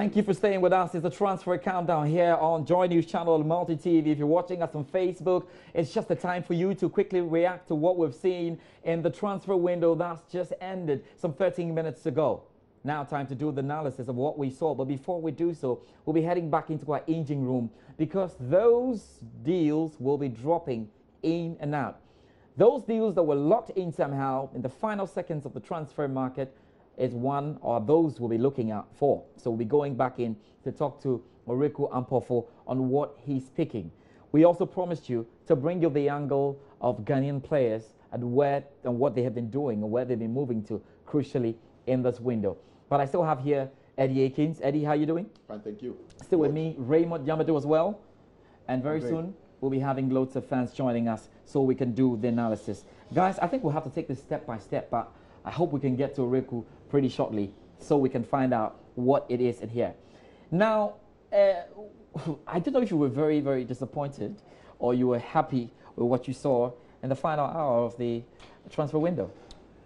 Thank you for staying with us. It's the Transfer Countdown here on Joy News Channel Multi TV. If you're watching us on Facebook, it's just the time for you to quickly react to what we've seen in the transfer window that's just ended some 13 minutes ago. Now time to do the analysis of what we saw. But before we do so, we'll be heading back into our engine room because those deals will be dropping in and out. Those deals that were locked in somehow in the final seconds of the transfer market is one or those we'll be looking out for. So we'll be going back in to talk to Oreku Ampofo on what he's picking. We also promised you to bring you the angle of Ghanaian players and what they have been doing and where they've been moving to crucially in this window. But I still have here Eddie Akins. Eddie, how you doing? Fine, thank you. Still with me, Raymond Yamadu as well. And very soon we'll be having loads of fans joining us so we can do the analysis. Guys, I think we'll have to take this step by step, but I hope we can get to Oreku pretty shortly so we can find out what it is in here. Now, I don't know if you were very, very disappointed or you were happy with what you saw in the final hour of the transfer window.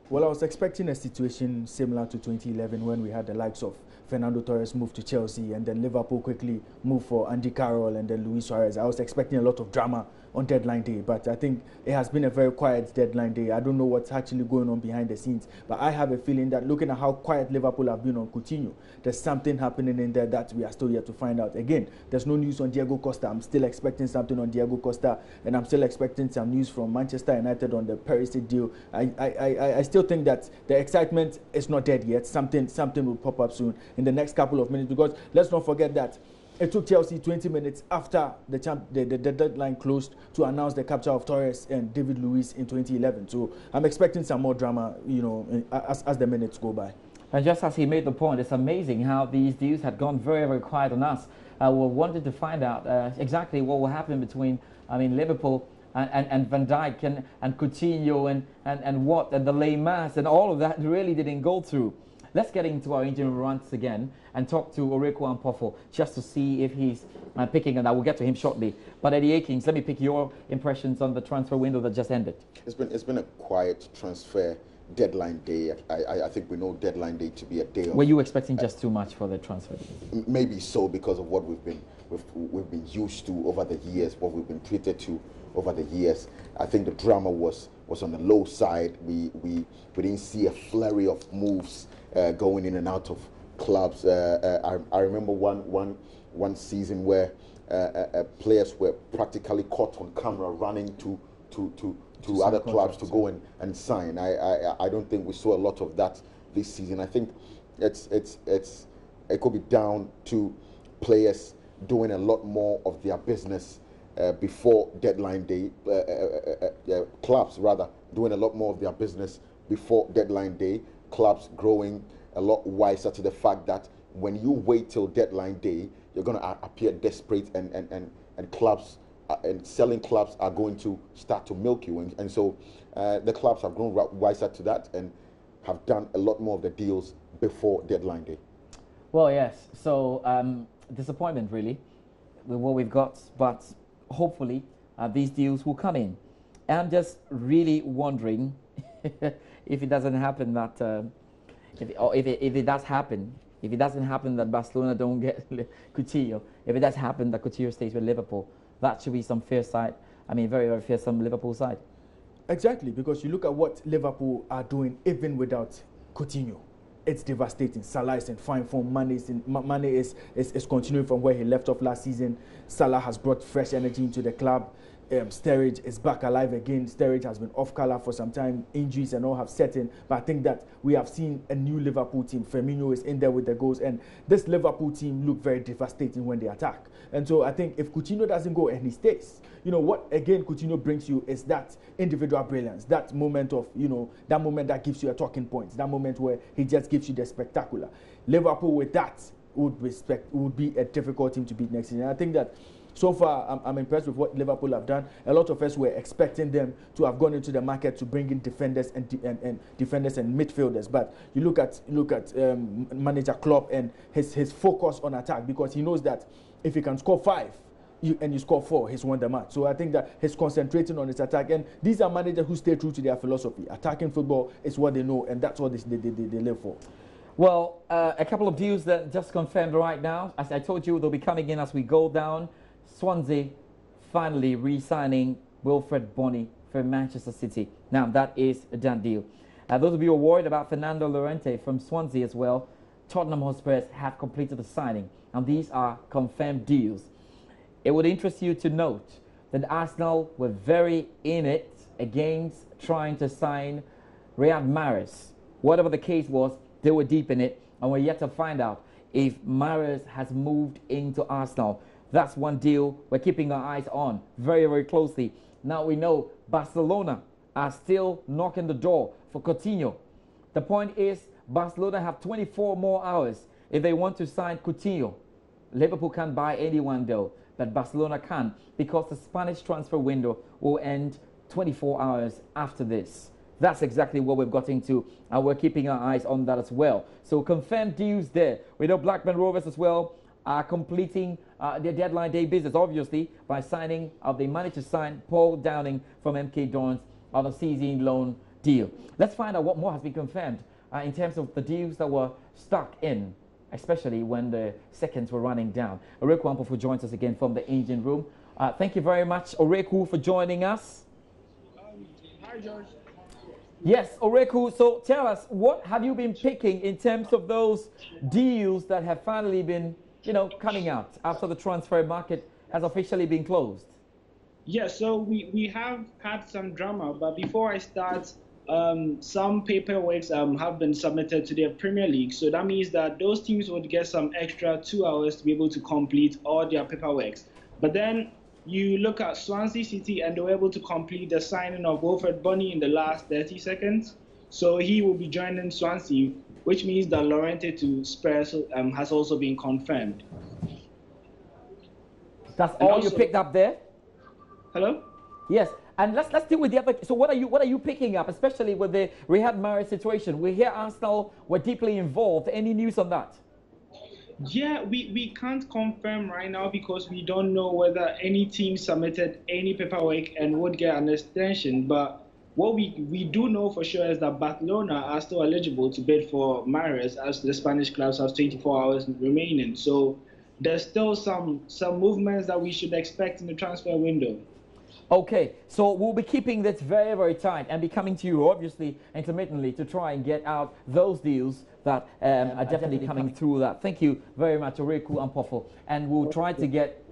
Well, I was expecting a situation similar to 2011 when we had the likes of Fernando Torres move to Chelsea and then Liverpool quickly move for Andy Carroll and then Luis Suarez. I was expecting a lot of drama on deadline day, but I think it has been a very quiet deadline day. I don't know what's actually going on behind the scenes, but I have a feeling that looking at how quiet Liverpool have been on Coutinho, there's something happening in there that we are still yet to find out. Again, there's no news on Diego Costa. I'm still expecting something on Diego Costa, and I'm still expecting some news from Manchester United on the Perisic deal. I still think that the excitement is not dead yet. Something will pop up soon in the next couple of minutes, because let's not forget that it took Chelsea 20 minutes after the deadline closed to announce the capture of Torres and David Luiz in 2011. So I'm expecting some more drama, you know, as the minutes go by. And just as he made the point, it's amazing how these deals had gone very, very quiet on us. We wanted to find out exactly what will happen between, Liverpool and Van Dijk and Coutinho and the lay mass and all of that really didn't go through. Let's get into our engine runs again and talk to Oreku Ampofo just to see if he's picking, and I will get to him shortly. But Eddie Akins, let me pick your impressions on the transfer window that just ended. It's been a quiet transfer deadline day. I think we know deadline day to be a day of... Were you expecting just too much for the transfer? Maybe so, because of what we've been used to over the years, what we've been treated to over the years. I think the drama was on the low side. We didn't see a flurry of moves going in and out of clubs. I remember one season where players were practically caught on camera running to other clubs to go and sign. I don't think we saw a lot of that this season. I think it could be down to players doing a lot more of their business before deadline day. Clubs rather doing a lot more of their business before deadline day. Clubs growing a lot wiser to the fact that when you wait till deadline day, you're going to appear desperate, and clubs and selling clubs are going to start to milk you, and so the clubs have grown wiser to that and have done a lot more of the deals before deadline day. Well, yes. So disappointment really with what we've got, but hopefully these deals will come in. I'm just really wondering if it doesn't happen that if it does happen, if it doesn't happen that Barcelona don't get Coutinho, if it does happen that Coutinho stays with Liverpool, that should be some fair side. Very, very fearsome Liverpool side. Exactly, because you look at what Liverpool are doing even without Coutinho. It's devastating. Salah is in fine form. Mane is continuing from where he left off last season. Salah has brought fresh energy into the club. Sturridge is back alive again. Sturridge has been off colour for some time. Injuries and all have set in. But I think that we have seen a new Liverpool team. Firmino is in there with the goals. And this Liverpool team look very devastating when they attack. And so I think if Coutinho doesn't go and he stays, you know, what again Coutinho brings you is that individual brilliance. That moment of, that moment that gives you a talking point. That moment where he just gives you the spectacular. Liverpool with that would be a difficult team to beat next season. And I think that so far, I'm impressed with what Liverpool have done. A lot of us were expecting them to have gone into the market to bring in defenders and midfielders. But you look at manager Klopp and his focus on attack, because he knows that if he can score 5 and you score 4, he's won the match. So I think that he's concentrating on his attack. And these are managers who stay true to their philosophy. Attacking football is what they know, and that's what they live for. Well, a couple of deals that just confirmed right now. As I told you, they'll be coming in as we go down. Swansea finally re-signing Wilfred Bony for Manchester City. Now, that is a done deal. Those of you who are worried about Fernando Llorente from Swansea as well, Tottenham Hotspurs have completed the signing. And these are confirmed deals. It would interest you to note that Arsenal were very in it against trying to sign Riyad Mahrez. Whatever the case was, they were deep in it, and we're yet to find out if Mahrez has moved into Arsenal. That's one deal we're keeping our eyes on very, very closely. Now we know Barcelona are still knocking the door for Coutinho. The point is, Barcelona have 24 more hours if they want to sign Coutinho. Liverpool can't buy anyone though, but Barcelona can, because the Spanish transfer window will end 24 hours after this. That's exactly what we've got into, and we're keeping our eyes on that as well. So confirmed deals there. We know Blackburn Rovers as well are completing their deadline day business, obviously, by signing, they managed to sign Paul Downing from MK Dons on a season loan deal. Let's find out what more has been confirmed in terms of the deals that were stuck in, especially when the seconds were running down. Oreku Ampofu joins us again from the engine room. Thank you very much, Oreku, for joining us. Hi, George. Yes, Oreku, so tell us, what have you been picking in terms of those deals that have finally been, coming out after the transfer market has officially been closed? Yes, so we have had some drama, but before I start, some paperwork have been submitted to the Premier League. So that means that those teams would get some extra 2 hours to be able to complete all their paperwork. But then you look at Swansea City, and they were able to complete the signing of Wilfred Bony in the last 30 seconds. So he will be joining Swansea, which means that Llorente to Spurs has also been confirmed. That's all you picked up there? Hello? Yes. And let's deal with the other. So what are you picking up, especially with the Riyad Mahrez situation? We hear Arsenal were deeply involved. Any news on that? Yeah, we can't confirm right now because we don't know whether any team submitted any paperwork and would get an extension. But what we do know for sure is that Barcelona are still eligible to bid for Mahrez, as the Spanish clubs have 24 hours remaining. So there's still some movements that we should expect in the transfer window. Okay, so we'll be keeping this very, very tight and be coming to you, obviously, intermittently to try and get out those deals that are definitely coming through that. Thank you very much, Oreku Ampofu. And we'll try to get...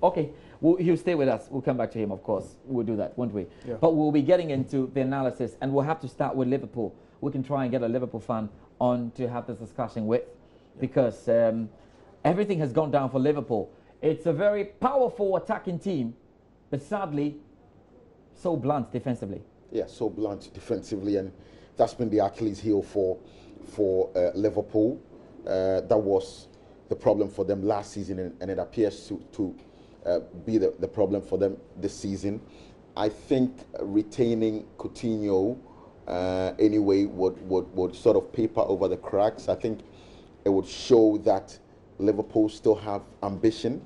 Okay, he'll stay with us. We'll come back to him, of course. We'll do that, won't we? Yeah. But we'll be getting into the analysis, and we'll have to start with Liverpool. We can try and get a Liverpool fan on to have this discussion with, because everything has gone down for Liverpool. It's a very powerful attacking team, but sadly, so blunt defensively. Yeah, so blunt defensively, and that's been the Achilles heel for Liverpool. That was the problem for them last season, and it appears to be the problem for them this season. I think retaining Coutinho anyway would sort of paper over the cracks. I think it would show that Liverpool still have ambition,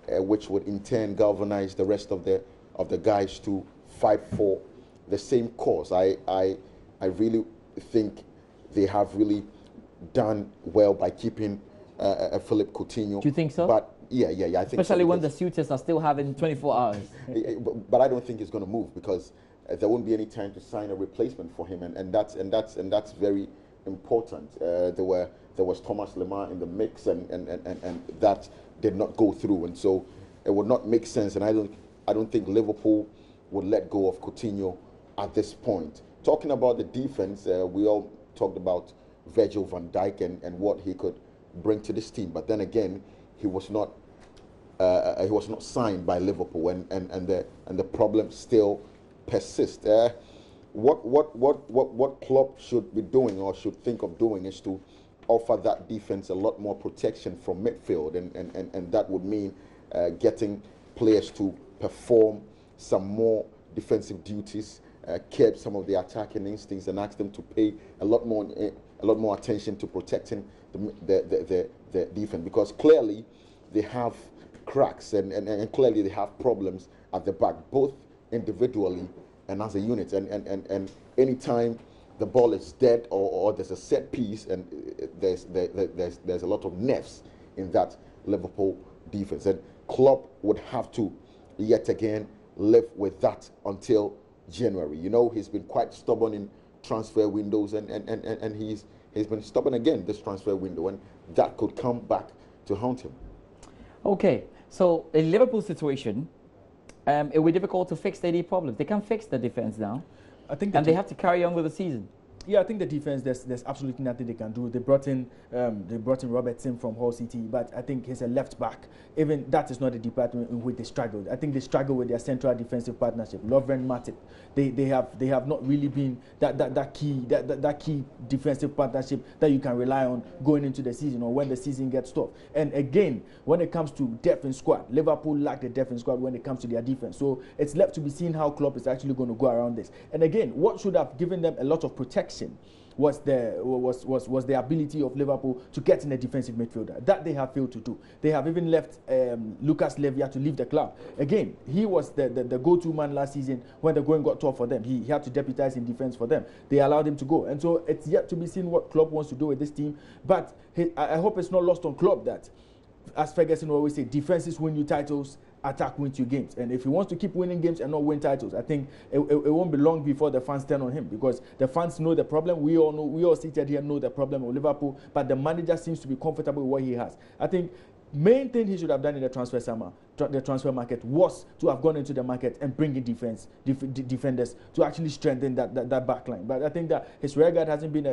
which would in turn galvanize the rest of the guys to fight for the same cause. I really think they have really done well by keeping Philippe Coutinho. Do you think so? But yeah, I think especially so, when the suitors are still having 24 hours. But I don't think it's going to move, because there won't be any time to sign a replacement for him, and that's very important. There was Thomas Lemar in the mix, and that did not go through, and so it would not make sense. And I don't think Liverpool would let go of Coutinho at this point. Talking about the defense, we all talked about Virgil van Dijk and what he could bring to this team, but then again, he was not signed by Liverpool, and the problem still persists. What Klopp should be doing, or should think of doing, is to offer that defense a lot more protection from midfield, and that would mean getting players to perform some more defensive duties, curb some of the attacking instincts, and ask them to pay a lot more attention to protecting the defense, because clearly they have cracks and clearly they have problems at the back, both individually and as a unit. And anytime the ball is dead, or there's a set piece, and there's a lot of nerves in that Liverpool defense. And Klopp would have to yet again live with that until January. You know, he's been quite stubborn in transfer windows, and he's been stubborn again this transfer window, and that could come back to haunt him. Okay, so in Liverpool's situation, it will be difficult to fix any problems. They can't fix the defense now. I think and they have to carry on with the season. Yeah, I think the defense, there's absolutely nothing they can do. They brought in Robertson from Hull City, but I think he's a left back. Even that is not a department in which they struggled. I think they struggle with their central defensive partnership. Lovren Matip, they have not really been that key defensive partnership that you can rely on going into the season or when the season gets tough. And again, when it comes to depth in squad, Liverpool lack the depth in squad when it comes to their defense. So it's left to be seen how Klopp is actually going to go around this. And again, what should have given them a lot of protection was the ability of Liverpool to get in a defensive midfielder. That they have failed to do. They have even left Lucas Levia to leave the club. Again, he was the go-to man last season when the going got tough for them. He had to deputize in defense for them. They allowed him to go. And so it's yet to be seen what Klopp wants to do with this team. But I hope it's not lost on Klopp that, as Ferguson always say, defenses win you titles, attack wins you games. And if he wants to keep winning games and not win titles, I think it won't be long before the fans turn on him, because the fans know the problem. We all seated here know the problem of Liverpool, but the manager seems to be comfortable with what he has. I think main thing he should have done in the transfer market was to have gone into the market and bring in defenders to actually strengthen that back line. But I think that his rear guard hasn't been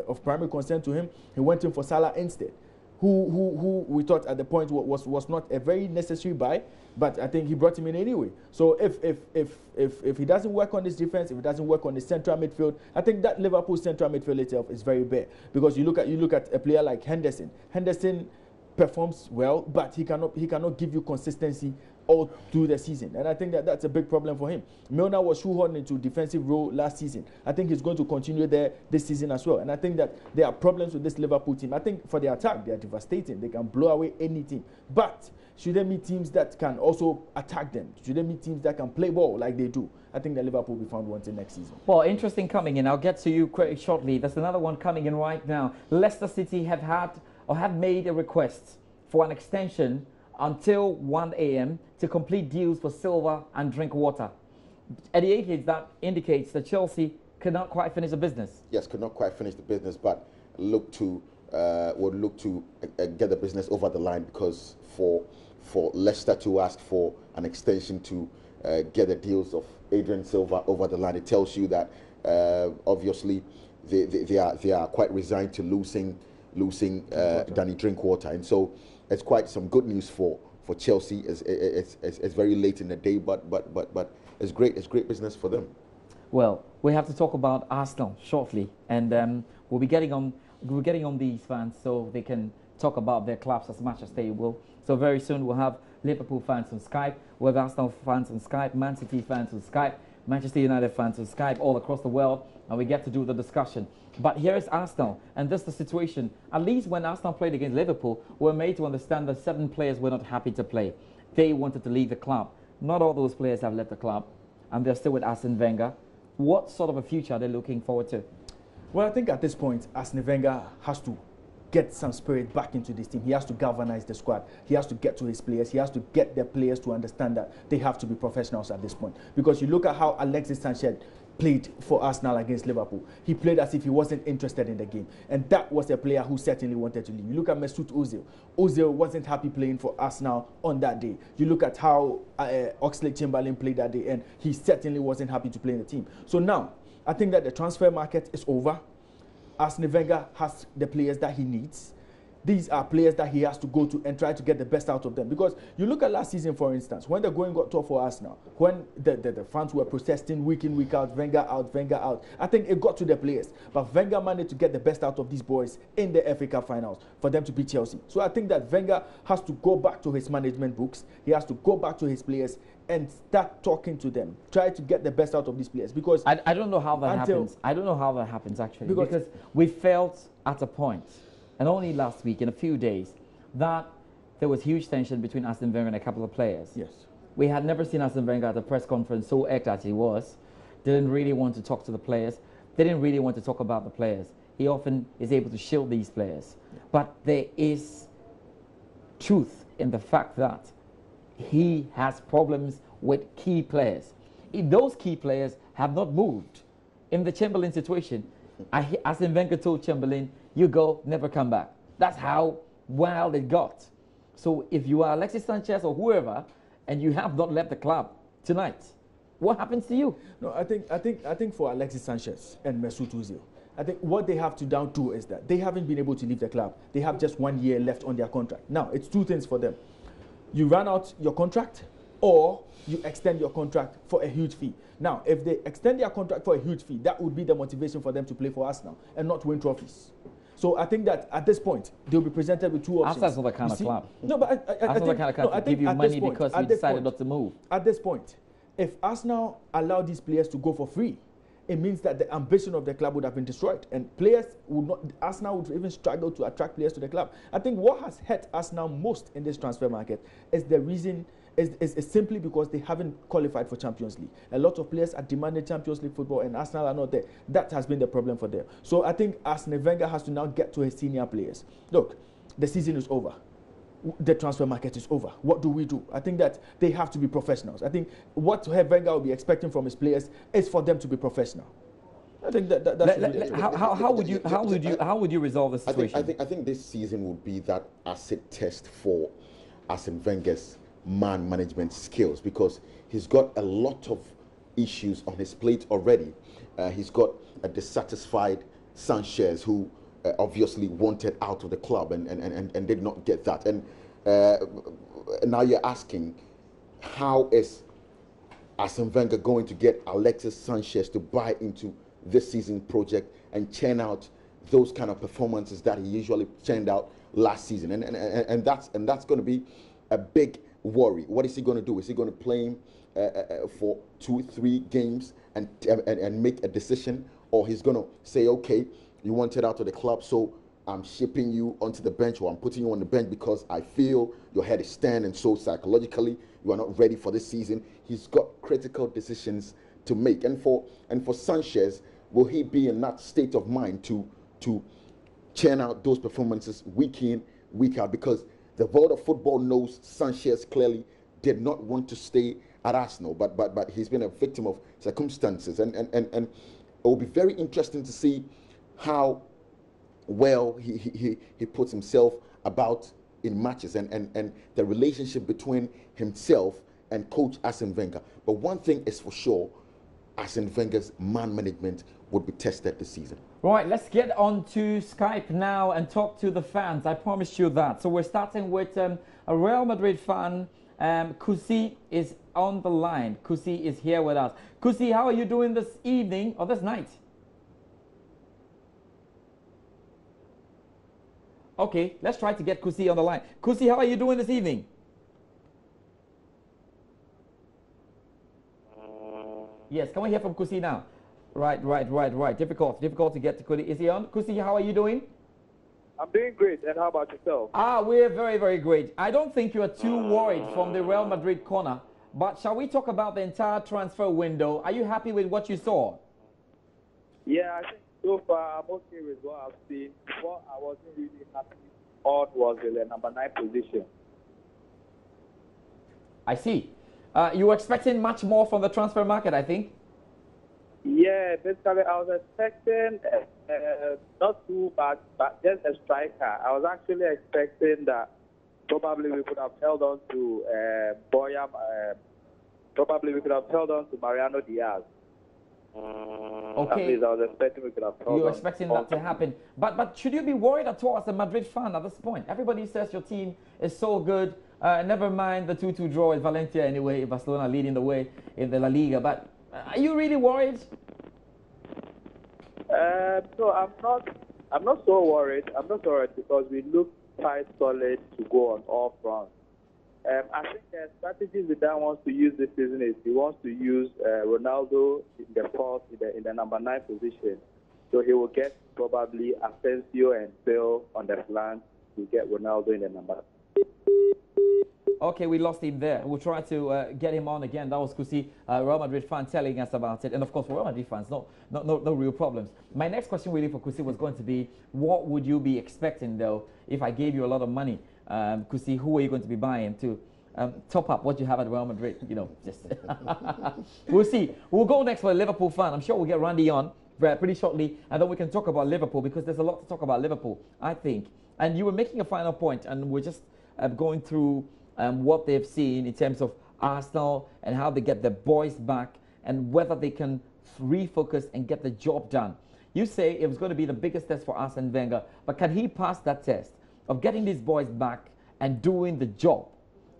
of primary concern to him. He went in for Salah instead, who we thought at the point was not a very necessary buy, but I think he brought him in anyway. So if he doesn't work on his defense, if he doesn't work on his central midfield, I think that Liverpool central midfield itself is very bare, because you look at a player like Henderson. Henderson performs well, but he cannot give you consistency all through the season, and I think that's a big problem for him. Milner was shoehorned into defensive role last season. I think he's going to continue there this season as well, and I think that there are problems with this Liverpool team. I think for the attack, they are devastating. They can blow away any team, but should they meet teams that can also attack them, should they meet teams that can play ball like they do, I think that Liverpool will be found wanting next season. Well, interesting coming in. I'll get to you quite shortly. There's another one coming in right now. Leicester City have made a request for an extension until 1 a.m. to complete deals for Silva and Drinkwater. Eddie, that indicates that Chelsea could not quite finish the business. Yes, could not quite finish the business, but would look to get the business over the line, because for Leicester to ask for an extension to get the deals of Adrian Silva over the line, it tells you that obviously they are quite resigned to losing Danny Drinkwater, and so it's quite some good news for Chelsea. It's very late in the day, but it's great business for them. Well, we have to talk about Arsenal shortly, and we'll be getting on these fans so they can talk about their clubs as much as they will. So very soon we'll have Liverpool fans on Skype, we'll have Arsenal fans on Skype, Man City fans on Skype, Manchester United fans on Skype, all across the world, and we get to do the discussion. But here is Arsenal, and this is the situation. At least when Arsenal played against Liverpool, we were made to understand that 7 players were not happy to play. They wanted to leave the club. Not all those players have left the club, and they're still with Arsene Wenger. What sort of a future are they looking forward to? Well, I think at this point, Arsene Wenger has to get some spirit back into this team. He has to galvanize the squad. He has to get to his players. He has to get the players to understand that they have to be professionals at this point. Because you look at how Alexis Sanchez played for Arsenal against Liverpool. He played as if he wasn't interested in the game. And that was a player who certainly wanted to leave. You look at Mesut Ozil. Ozil wasn't happy playing for Arsenal on that day. You look at how Oxlade-Chamberlain played that day, and he certainly wasn't happy to play in the team. So now, I think that the transfer market is over. Arsene Wenger has the players that he needs. These are players that he has to go to and try to get the best out of them. Because you look at last season, for instance, when the going got tough for Arsenal, when the fans were protesting week in, week out, Wenger out, I think it got to the players. But Wenger managed to get the best out of these boys in the FA Cup finals for them to beat Chelsea. So I think that Wenger has to go back to his management books. He has to go back to his players and start talking to them. Try to get the best out of these players. Because I don't know how that happens. I don't know how that happens, actually. Because we felt at a point, and only last week, in a few days, that there was huge tension between Arsene Wenger and a couple of players. Yes. We had never seen Arsene Wenger at a press conference so egged as he was. Didn't really want to talk to the players. they didn't really want to talk about the players. He often is able to shield these players. But there is truth in the fact that he has problems with key players. If those key players have not moved in the Chamberlain situation, Arsene Wenger told Chamberlain, you go, never come back. That's how wild it got. So if you are Alexis Sanchez or whoever, and you have not left the club tonight, what happens to you? No, I think for Alexis Sanchez and Mesut Ozil, I think what they have to down to is that they haven't been able to leave the club. They have just 1 year left on their contract. Now, it's two things for them. You run out your contract, or you extend your contract for a huge fee. Now, if they extend their contract for a huge fee, that would be the motivation for them to play for Arsenal and not win trophies. So I think that at this point, they'll be presented with two options. Arsenal's not the kind of club. No, but I think... Arsenal's the kind of club to give you money because you decided not to move. At this point, if Arsenal allow these players to go for free, it means that the ambition of the club would have been destroyed, and players would not. Arsenal would even struggle to attract players to the club. I think what has hurt Arsenal most in this transfer market is the reason is simply because they haven't qualified for Champions League. A lot of players are demanding Champions League football, and Arsenal are not there. That has been the problem for them. So I think Arsene Wenger has to now get to his senior players. Look, the season is over. The transfer market is over. What do we do? I think that they have to be professionals. I think what Wenger will be expecting from his players is for them to be professional. I think how would you resolve the situation? I think this season will be that acid test for Arsene Wenger's man management skills, because he's got a lot of issues on his plate already. He's got a dissatisfied Sanchez who obviously wanted out of the club and did not get that. And now you're asking, how is Arsene Wenger going to get Alexis Sanchez to buy into this season project and churn out those kind of performances that he usually churned out last season? And that's going to be a big worry. What is he going to do? Is he going to play him for 2-3 games and make a decision, or he's going to say, okay, you wanted out of the club, so I'm shipping you onto the bench, or I'm putting you on the bench because I feel your head is stern, and so psychologically you are not ready for this season. He's got critical decisions to make. And for Sanchez, will he be in that state of mind to churn out those performances week in, week out? Because the world of football knows Sanchez clearly did not want to stay at Arsenal, but he's been a victim of circumstances, and it will be very interesting to see how well he puts himself about in matches, and the relationship between himself and coach Arsene Wenger. But one thing is for sure, Arsene Wenger's man management would be tested this season. Right, let's get on to Skype now and talk to the fans. I promised you that. So we're starting with a Real Madrid fan. Kusi is on the line. Kusi is here with us. Kusi, how are you doing this evening or this night? Okay, let's try to get Kusi on the line. Kusi, how are you doing this evening? Yes, can we hear from Kusi now? Right. Difficult to get to Kusi. Is he on? Kusi, how are you doing? I'm doing great, and how about yourself? We're very, very great. I don't think you are too worried from the Real Madrid corner, but shall we talk about the entire transfer window? Are you happy with what you saw? Yeah, I think so far I'm okay with what I've seen. What I wasn't really happy on was the number 9 position. I see. You were expecting much more from the transfer market, I think. Yeah, basically I was expecting not too bad, but just a striker. I was actually expecting that probably we could have held on to Boyam. Probably we could have held on to Mariano Diaz. Okay. At least I was expecting we could have held on. You were expecting that to happen. But should you be worried at all as a Madrid fan at this point? Everybody says your team is so good. Never mind the 2-2 draw with Valencia anyway, Barcelona leading the way in the La Liga. But are you really worried? So I'm not so worried. I'm not so worried because we look quite solid to go on all fronts. I think the strategy Zidane wants to use this season is he wants to use Ronaldo in the fourth, in the number 9 position. So he will get probably Asensio and Bale on the flank to get Ronaldo in the number. Okay, we lost him there. We'll try to get him on again. That was Kusi, Real Madrid fan, telling us about it. And of course, for Real Madrid fans, no real problems. My next question really for Kusi was going to be, what would you be expecting, though, if I gave you a lot of money? Kusi, who are you going to be buying to top up what you have at Real Madrid? You know, just we'll see. We'll go next for a Liverpool fan. I'm sure we'll get Randy on pretty shortly, and then we can talk about Liverpool, because there's a lot to talk about Liverpool, I think. And you were making a final point, and we're just going through what they've seen in terms of Arsenal and how they get their boys back and whether they can refocus and get the job done. You say it was going to be the biggest test for Arsene Wenger, but can he pass that test of getting these boys back and doing the job?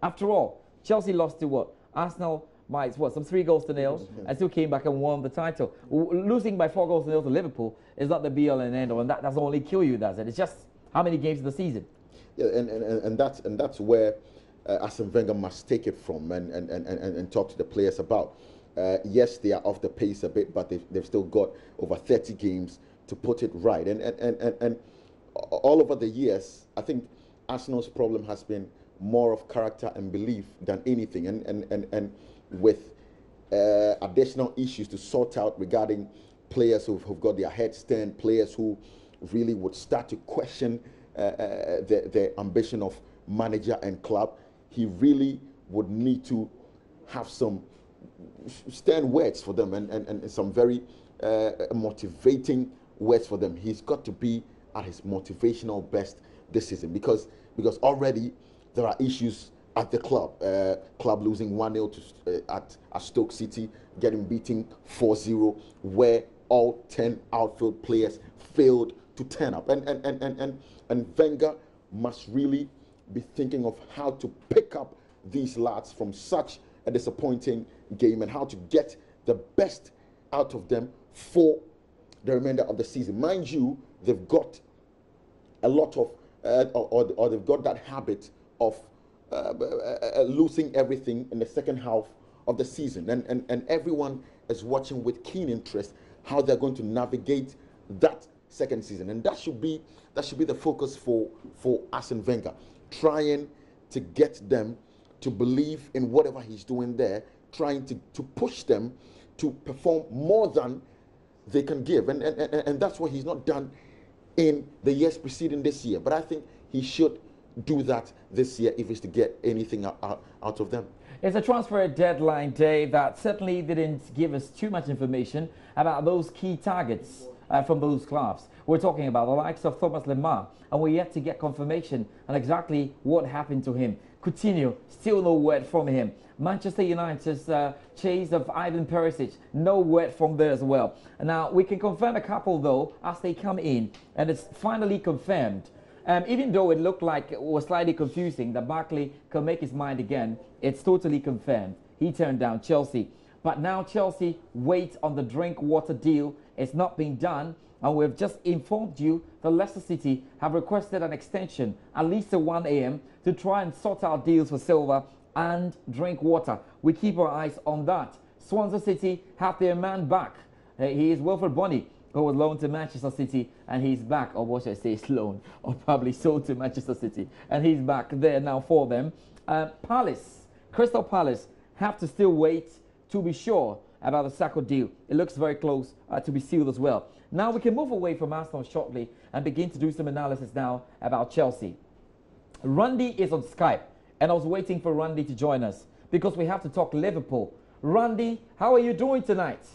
After all, Chelsea lost to what? Arsenal by some 3-0 and still came back and won the title. Losing by 4-0 to Liverpool is not the be-all and end-all, and that doesn't only kill you, does it? It's just how many games in the season. Yeah, and that's where Arsene Wenger must take it from and talk to the players about. Yes, they are off the pace a bit, but they've still got over 30 games to put it right. And all over the years, I think Arsenal's problem has been more of character and belief than anything, and with additional issues to sort out regarding players who've got their heads turned, players who really would start to question the ambition of manager and club. He really would need to have some stern words for them and some very motivating words for them. He's got to be at his motivational best this season, because already there are issues at the club. Club losing 1-0 at Stoke City, getting beaten 4-0, where all 10 outfield players failed to turn up. And Wenger must really be thinking of how to pick up these lads from such a disappointing game and how to get the best out of them for the remainder of the season. Mind you, they've got a lot of, or they've got that habit of losing everything in the second half of the season. And everyone is watching with keen interest how they're going to navigate that second season. And that should be the focus for Arsene Wenger, trying to get them to believe in whatever he's doing there, trying to push them to perform more than they can give. And that's what he's not done in the years preceding this year. But I think he should do that this year if he's to get anything out of them. It's a transfer deadline day that certainly didn't give us too much information about those key targets from those clubs. We're talking about the likes of Thomas Lemar, and we're yet to get confirmation on exactly what happened to him. Coutinho, still no word from him. Manchester United's chase of Ivan Perisic, no word from there as well. Now, we can confirm a couple, though, as they come in, and it's finally confirmed. Even though it looked like it was slightly confusing that Barkley can make his mind again, it's totally confirmed. He turned down Chelsea. But now Chelsea waits on the Drinkwater deal. It's not been done. And we've just informed you that Leicester City have requested an extension, at least till 1 a.m., to try and sort out deals for Silva and Drinkwater. We keep our eyes on that. Swansea City have their man back. He is Wilfred Bony, who was loaned to Manchester City, and he's back, or what should I say, loan, or probably sold to Manchester City, and he's back there now for them. Crystal Palace have to still wait to be sure about the Sacco deal. It looks very close to be sealed as well. Now we can move away from Arsenal shortly and begin to do some analysis now about Chelsea. Randy is on Skype, and I was waiting for Randy to join us because we have to talk Liverpool. Randy, how are you doing tonight?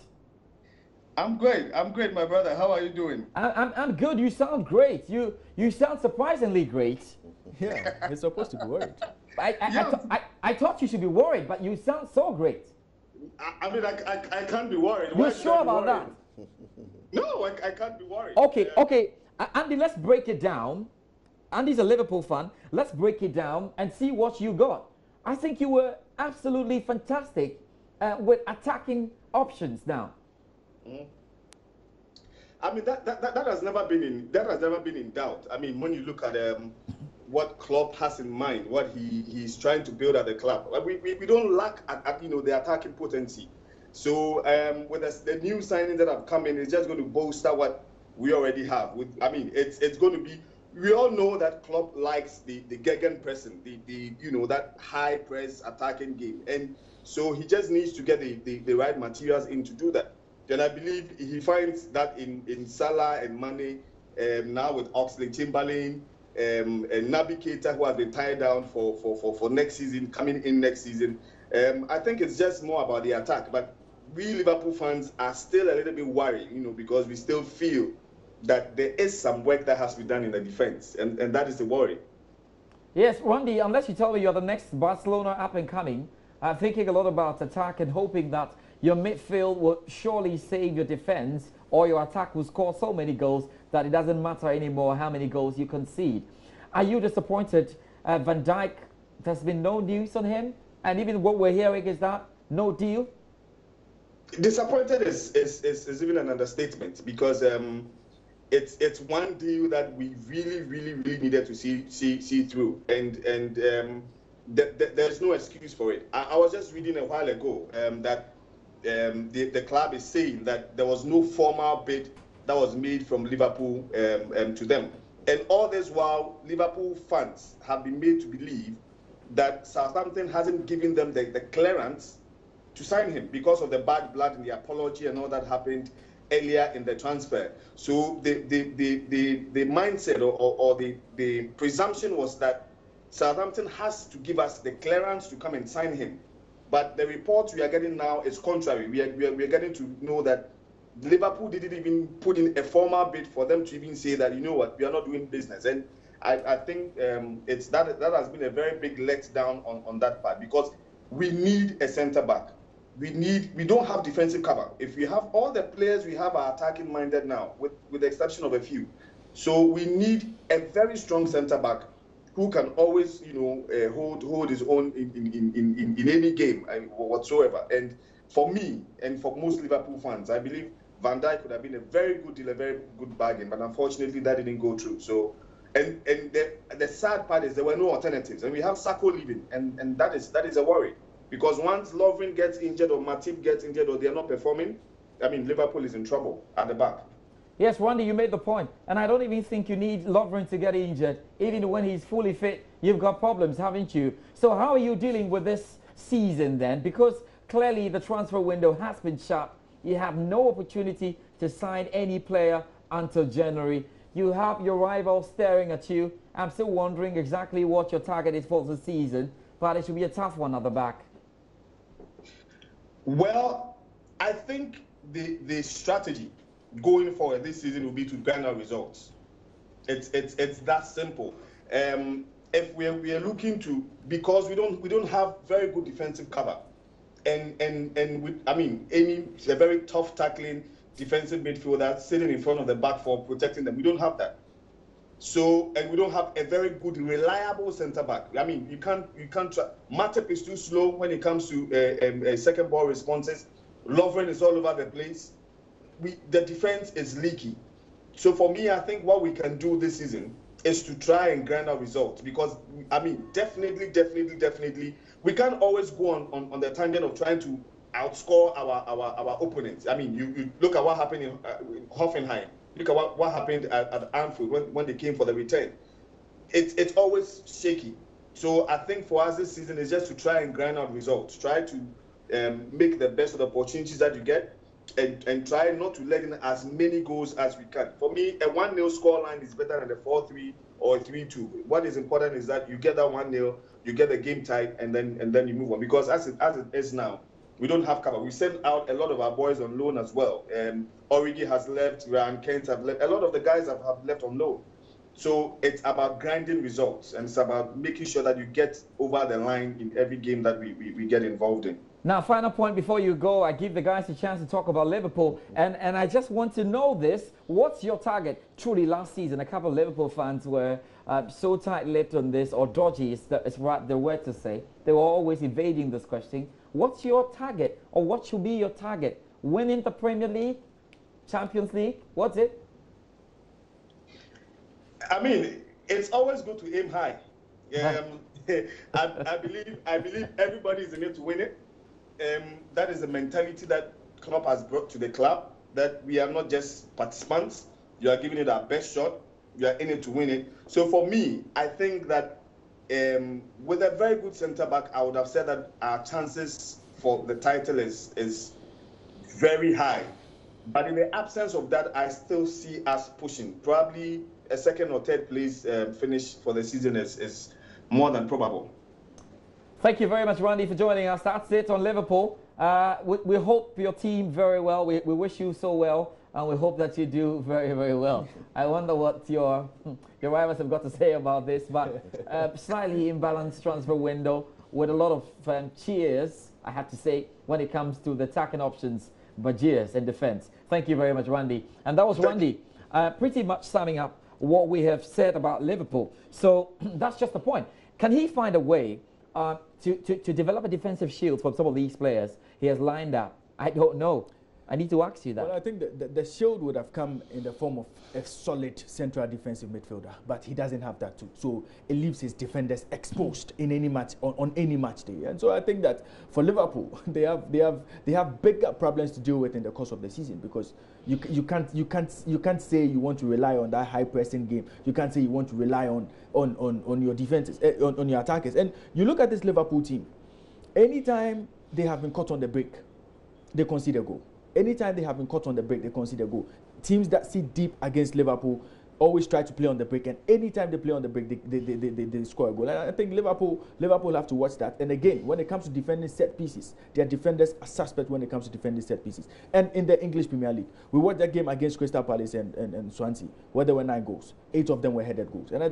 I'm great, my brother. How are you doing? I'm good. You sound great. You sound surprisingly great. Yeah, you're supposed to be worried. I thought you should be worried, but you sound so great. I mean, I can't be worried. You're sure about that? No, I can't be worried. Okay. Andy, let's break it down. Andy's a Liverpool fan. Let's break it down and see what you got. I think you were absolutely fantastic with attacking options now. I mean that has never been in doubt. I mean, when you look at what Klopp has in mind, what he's trying to build at the club, we don't lack at the attacking potency. So with the new signings that have come in, it's just going to bolster what we already have. It's going to be we all know that Klopp likes the gegenpressing, the that high press attacking game, and so he just needs to get the right materials in to do that. Then I believe he finds that in Salah and Mane, now with Oxlade-Chamberlain, and Naby Keita, who has been tied down for next season, coming in next season. I think it's just more about the attack, but we Liverpool fans are still a little bit worried, because we still feel that there is some work that has to be done in the defense, and that is the worry. Yes, Randy, unless you tell me you're the next Barcelona up and coming, thinking a lot about attack and hoping that your midfield will surely save your defense, or your attack will score so many goals that it doesn't matter anymore how many goals you concede. Are you disappointed? Van Dijk, there's been no news on him, and even what we're hearing is that no deal. Disappointed is even an understatement, because it's one deal that we really needed to see through, and there's no excuse for it. I was just reading a while ago that the club is saying that there was no formal bid that was made from Liverpool to them, and all this while Liverpool fans have been made to believe that Southampton hasn't given them the clearance to sign him because of the bad blood and the apology and all that happened earlier in the transfer. So the mindset or the presumption was that Southampton has to give us the clearance to come and sign him. But the reports we are getting now is contrary. We are getting to know that Liverpool didn't even put in a formal bid for them to even say that, we are not doing business. And I think that has been a very big letdown on that part, because we need a centre back. We don't have defensive cover. If we have all the players we have are attacking minded now, with the exception of a few. So we need a very strong centre back who can always, hold his own in any game whatsoever. And for me and for most Liverpool fans, I believe Van Dijk could have been a very good deal, a very good bargain, but unfortunately that didn't go through. So, and the sad part is there were no alternatives, and we have Sakho leaving, and that is a worry. Because once Lovren gets injured or Matip gets injured or they are not performing, Liverpool is in trouble at the back. Yes, Randy, you made the point. And I don't even think you need Lovren to get injured. Even when he's fully fit, you've got problems, haven't you? So how are you dealing with this season then? Because clearly the transfer window has been shut. You have no opportunity to sign any player until January. You have your rival staring at you. I'm still wondering exactly what your target is for the season, but it should be a tough one at the back. Well, I think the strategy going forward this season will be to garner results. It's that simple. If we are looking to, because we don't have very good defensive cover, and Amy is a very tough tackling defensive midfielder sitting in front of the back for protecting them. We don't have that. So, and we don't have a very good, reliable centre back. You can't try. Matip is too slow when it comes to second ball responses. Lovren is all over the place. The defense is leaky. So for me, I think what we can do this season is to try and grind our results, because definitely, we can't always go on the tangent of trying to outscore our opponents. You look at what happened in Hoffenheim. Look at what happened at Anfield when they came for the return. It's always shaky. So I think for us this season is just to try and grind out results. Try to make the best of the opportunities that you get, and try not to let in as many goals as we can. For me, a 1-0 scoreline is better than a 4-3 or a 3-2. What is important is that you get that 1-0, you get the game tight, and then you move on. Because as it is now, we don't have cover. We sent out a lot of our boys on loan as well. Origi has left, Ryan Kent have left. A lot of the guys have left on loan. So it's about grinding results, and it's about making sure that you get over the line in every game that we get involved in. Now, final point before you go, I give the guys a chance to talk about Liverpool, and I just want to know this. What's your target? Truly, last season, a couple of Liverpool fans were so tight-lipped on this, or dodgy is the word to say. They were always evading this question. What's your target, or what should be your target? Winning the Premier League, Champions League, what's it? It's always good to aim high. I believe everybody is in it to win it. That is the mentality that Klopp has brought to the club, that we are not just participants. You are giving it our best shot. you are in it to win it. So for me, I think that with a very good centre back, I would have said that our chances for the title is very high. But in the absence of that, I still see us pushing. Probably a second or third place finish for the season is more than probable. Thank you very much, Randy, for joining us. That's it on Liverpool. We hope your team very well. We wish you so well, and we hope that you do very, very well. I wonder what your rivals have got to say about this, but slightly imbalanced transfer window with a lot of cheers, I have to say, when it comes to the attacking options, but jeers in defense. Thank you very much, Randy. And that was Randy pretty much summing up what we have said about Liverpool. So that's just the point. Can he find a way to develop a defensive shield from some of these players he has lined up? I don't know. I need to ask you that. Well, I think the shield would have come in the form of a solid central defensive midfielder, but he doesn't have that too. So it leaves his defenders exposed in any match on any match day. And so I think that for Liverpool, they have bigger problems to deal with in the course of the season, because you can't say you want to rely on that high pressing game. You can't say you want to rely on your defenses, on your attackers. And you look at this Liverpool team. Anytime they have been caught on the break, they concede a goal. Anytime they have been caught on the break, they concede a goal. Teams that sit deep against Liverpool always try to play on the break, and anytime they play on the break, they score a goal. And I think Liverpool have to watch that. And again, when it comes to defending set pieces, their defenders are suspect when it comes to defending set pieces. And in the English Premier League, we watched that game against Crystal Palace and Swansea, where there were 9 goals. 8 of them were headed goals, and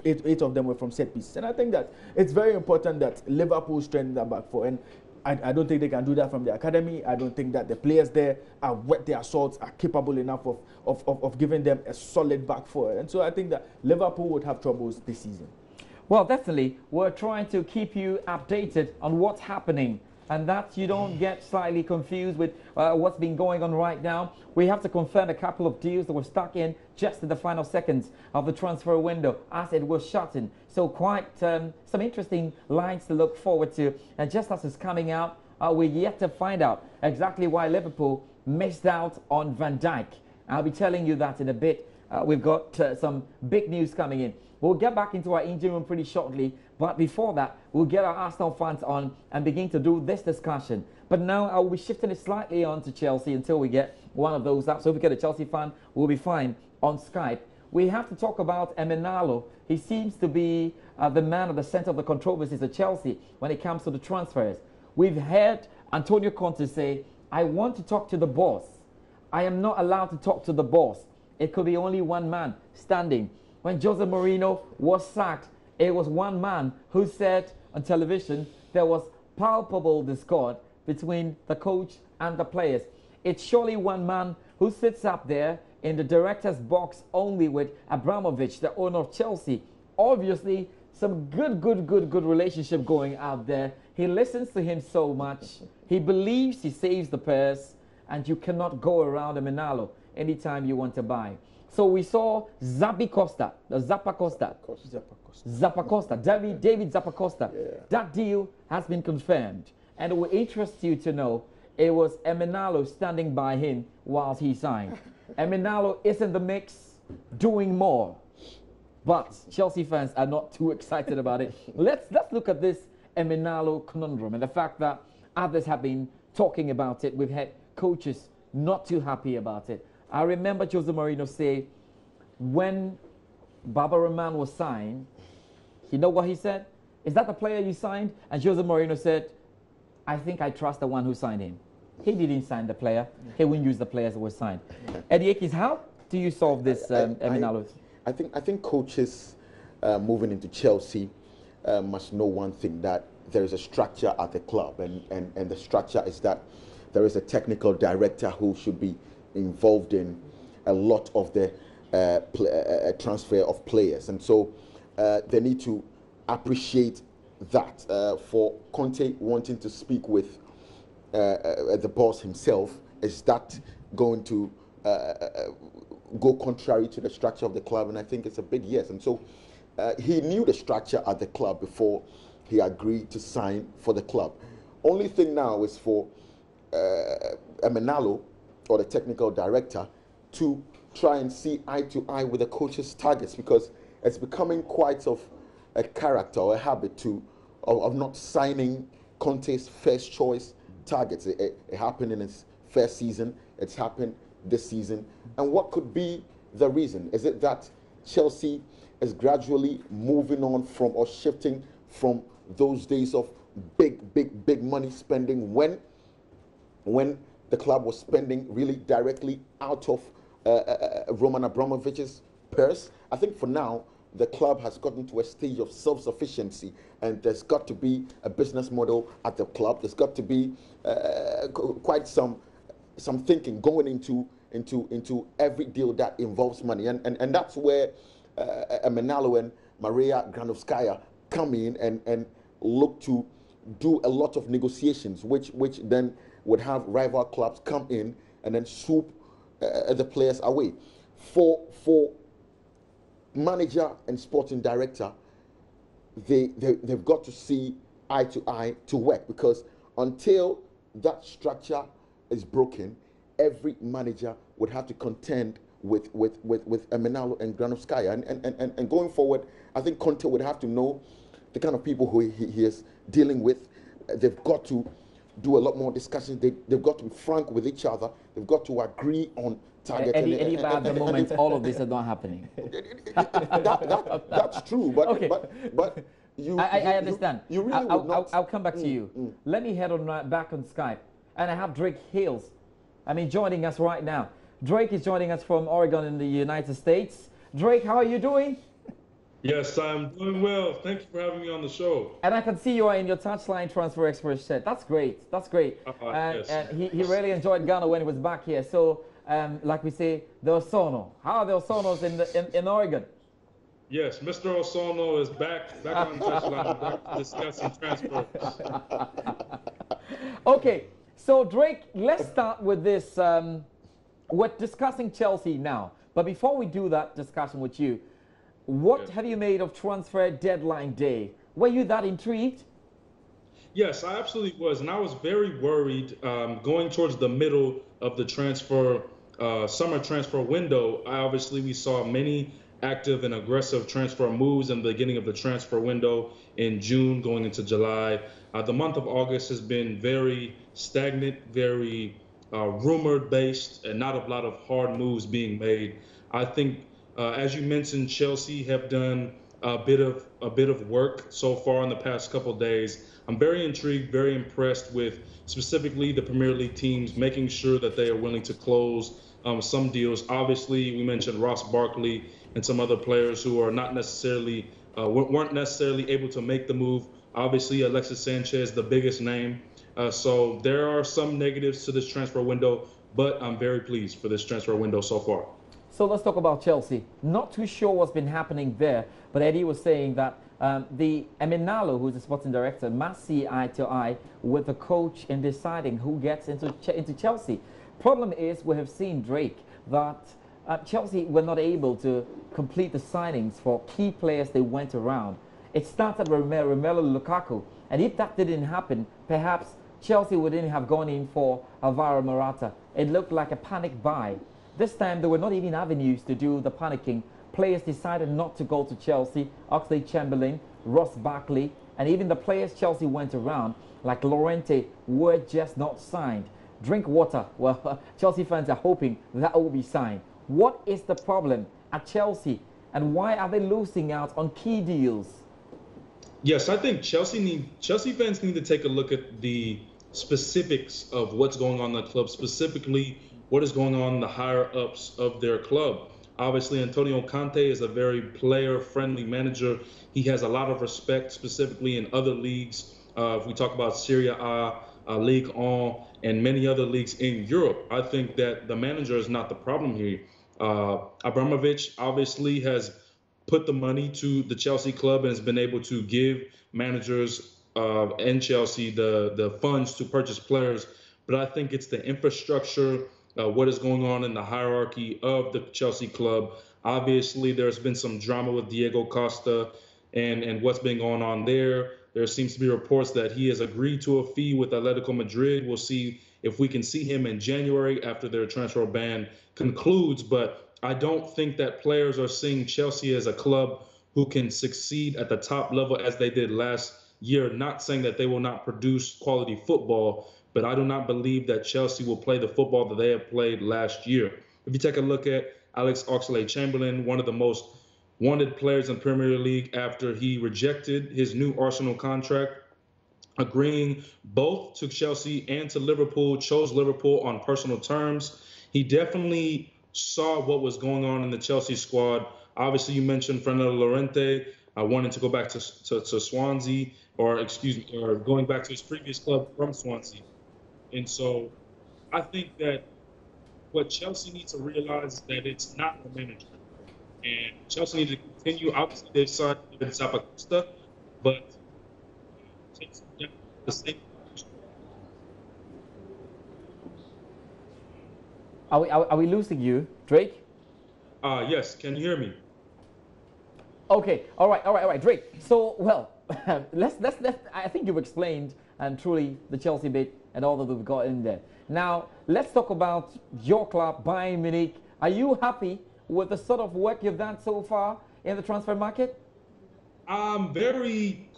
8 of them were from set pieces. And I think that it's very important that Liverpool strengthen that back four. And I don't think they can do that from the academy. I don't think that the players there are wet their swords, are capable enough of giving them a solid back four. And so I think that Liverpool would have troubles this season. Well, definitely. We're trying to keep you updated on what's happening, and that you don't get slightly confused with what's been going on right now. We have to confirm a couple of deals that were stuck in just in the final seconds of the transfer window as it was shutting. So quite some interesting lines to look forward to. And just as it's coming out, we're yet to find out exactly why Liverpool missed out on Van Dijk. I'll be telling you that in a bit. We've got some big news coming in. We'll get back into our engine room pretty shortly, but before that, we'll get our Arsenal fans on and begin to do this discussion. But now I'll be shifting it slightly on to Chelsea until we get one of those up. So if we get a Chelsea fan, we'll be fine on Skype. We have to talk about Emenalo. He seems to be the man at the center of the controversies at Chelsea when it comes to the transfers. We've heard Antonio Conte say, I want to talk to the boss. I am not allowed to talk to the boss. It could be only one man standing. When Jose Mourinho was sacked, it was one man who said on television there was palpable discord between the coach and the players. It's surely one man who sits up there in the director's box only with Abramovich, the owner of Chelsea. Obviously, some good relationship going out there. He listens to him so much. He believes he saves the purse, and you cannot go around Emenalo anytime you want to buy. So we saw David Zappacosta, David Zappacosta. Yeah. That deal has been confirmed, and it will interest you to know it was Emenalo standing by him whilst he signed. Emenalo is in the mix, doing more, but Chelsea fans are not too excited about it. Let's look at this Emenalo conundrum and the fact that others have been talking about it. We've had coaches not too happy about it. I remember Jose Mourinho say, when Baba Rahman was signed, you know what he said? Is that the player you signed? And Jose Mourinho said, I think I trust the one who signed him. He didn't sign the player. He wouldn't use the players that were signed. Eddie Akins, how do you solve this, Emenalo? I think coaches moving into Chelsea must know one thing, that there is a structure at the club, and the structure is that there is a technical director who should be involved in a lot of the transfer of players, and so they need to appreciate that. For Conte wanting to speak with the boss himself, is that going to go contrary to the structure of the club? And I think it's a big yes. And so he knew the structure at the club before he agreed to sign for the club. Only thing now is for Emenalo, or the technical director, to try and see eye to eye with the coach's targets, because it's becoming quite of a character or a habit of not signing Conte's first choice targets. It happened in his first season. It's happened this season. And what could be the reason? Is it that Chelsea is gradually moving on from or shifting from those days of big money spending when the club was spending really directly out of Roman Abramovich's purse? I think for now, the club has gotten to a stage of self-sufficiency, and there's got to be a business model at the club. There's got to be quite some thinking going into every deal that involves money, and that's where Emenalo and Maria Granovskaya come in and look to do a lot of negotiations, which then would have rival clubs come in and then swoop the players away. For manager and sporting director, they've got to see eye to eye to work, because until that structure is broken, every manager would have to contend with Emenalo and Granovskaya. And going forward, I think Conte would have to know the kind of people who he is dealing with. They've got to do a lot more discussions. They've got to be frank with each other. They've got to agree on targets. Eddie, at the moment, all of this is not happening. That's true, but okay. but I understand. You really would not. I'll come back to you. Let me head on back on Skype, and I have Drake Hales, joining us right now. Drake is joining us from Oregon in the United States. Drake, how are you doing? Yes, I'm doing well. Thank you for having me on the show. And I can see you are in your Touchline Transfer Express set. That's great. That's great. Yes. And he really enjoyed Ghana when he was back here. So, like we say, the Osono. How are the Osonos in Oregon? Yes, Mr. Osono is back on Touchline, back discussing transfer. Okay, so Drake, let's start with this. We're discussing Chelsea now. But before we do that discussion with you, what have you made of transfer deadline day? Were you that intrigued? Yes, I absolutely was. And I was very worried going towards the middle of the summer transfer window. Obviously, we saw many active and aggressive transfer moves in the beginning of the transfer window in June going into July. The month of August has been very stagnant, very rumored based, and not a lot of hard moves being made. I think, as you mentioned, Chelsea have done a bit of work so far in the past couple of days. I'm very intrigued, very impressed with specifically the Premier League teams making sure that they are willing to close some deals. Obviously, we mentioned Ross Barkley and some other players who are not necessarily weren't necessarily able to make the move. Obviously, Alexis Sanchez, the biggest name. So there are some negatives to this transfer window, but I'm very pleased for this transfer window so far. So let's talk about Chelsea. Not too sure what's been happening there, but Eddie was saying that the Emenalo, who's the sporting director, must see eye to eye with the coach in deciding who gets into Chelsea. Problem is, we have seen, Drake, that Chelsea were not able to complete the signings for key players they went around. It started with Romelu Lukaku, and if that didn't happen, perhaps Chelsea wouldn't have gone in for Alvaro Morata. It looked like a panic buy. This time, there were not even avenues to do the panicking. Players decided not to go to Chelsea. Oxlade-Chamberlain, Ross Barkley, and even the players Chelsea went around, like Llorente, were just not signed. Drinkwater, well, Chelsea fans are hoping that will be signed. What is the problem at Chelsea, and why are they losing out on key deals? Yes, I think Chelsea fans need to take a look at the specifics of what's going on in the club, specifically what is going on in the higher ups of their club. Obviously, Antonio Conte is a very player-friendly manager. He has a lot of respect, specifically in other leagues. If we talk about Serie A, Ligue 1, and many other leagues in Europe, I think that the manager is not the problem here. Abramovich obviously has put the money to the Chelsea club and has been able to give managers in Chelsea the funds to purchase players. But I think it's the infrastructure, what is going on in the hierarchy of the Chelsea club. Obviously, there's been some drama with Diego Costa and what's been going on there. There seems to be reports that he has agreed to a fee with Atletico Madrid. We'll see if we can see him in January after their transfer ban concludes. But I don't think that players are seeing Chelsea as a club who can succeed at the top level as they did last year. Not saying that they will not produce quality football, but I do not believe that Chelsea will play the football that they have played last year. If you take a look at Alex Oxlade-Chamberlain, one of the most wanted players in Premier League after he rejected his new Arsenal contract, agreeing both to Chelsea and to Liverpool, chose Liverpool on personal terms. He definitely saw what was going on in the Chelsea squad. Obviously, you mentioned Fernando Llorente wanting to go back to Swansea, or going back to his previous club from Swansea. And so I think that what Chelsea needs to realize is that it's not the manager. And Chelsea need to continue. Obviously, they've signed Zappacosta, but the same. Are we losing you, Drake? Yes. Can you hear me? Okay. All right, Drake. So, well, let's. I think you've explained and truly the Chelsea bit and all that we've got in there. Now, let's talk about your club, Bayern Munich. Are you happy with the sort of work you've done so far in the transfer market? I'm willing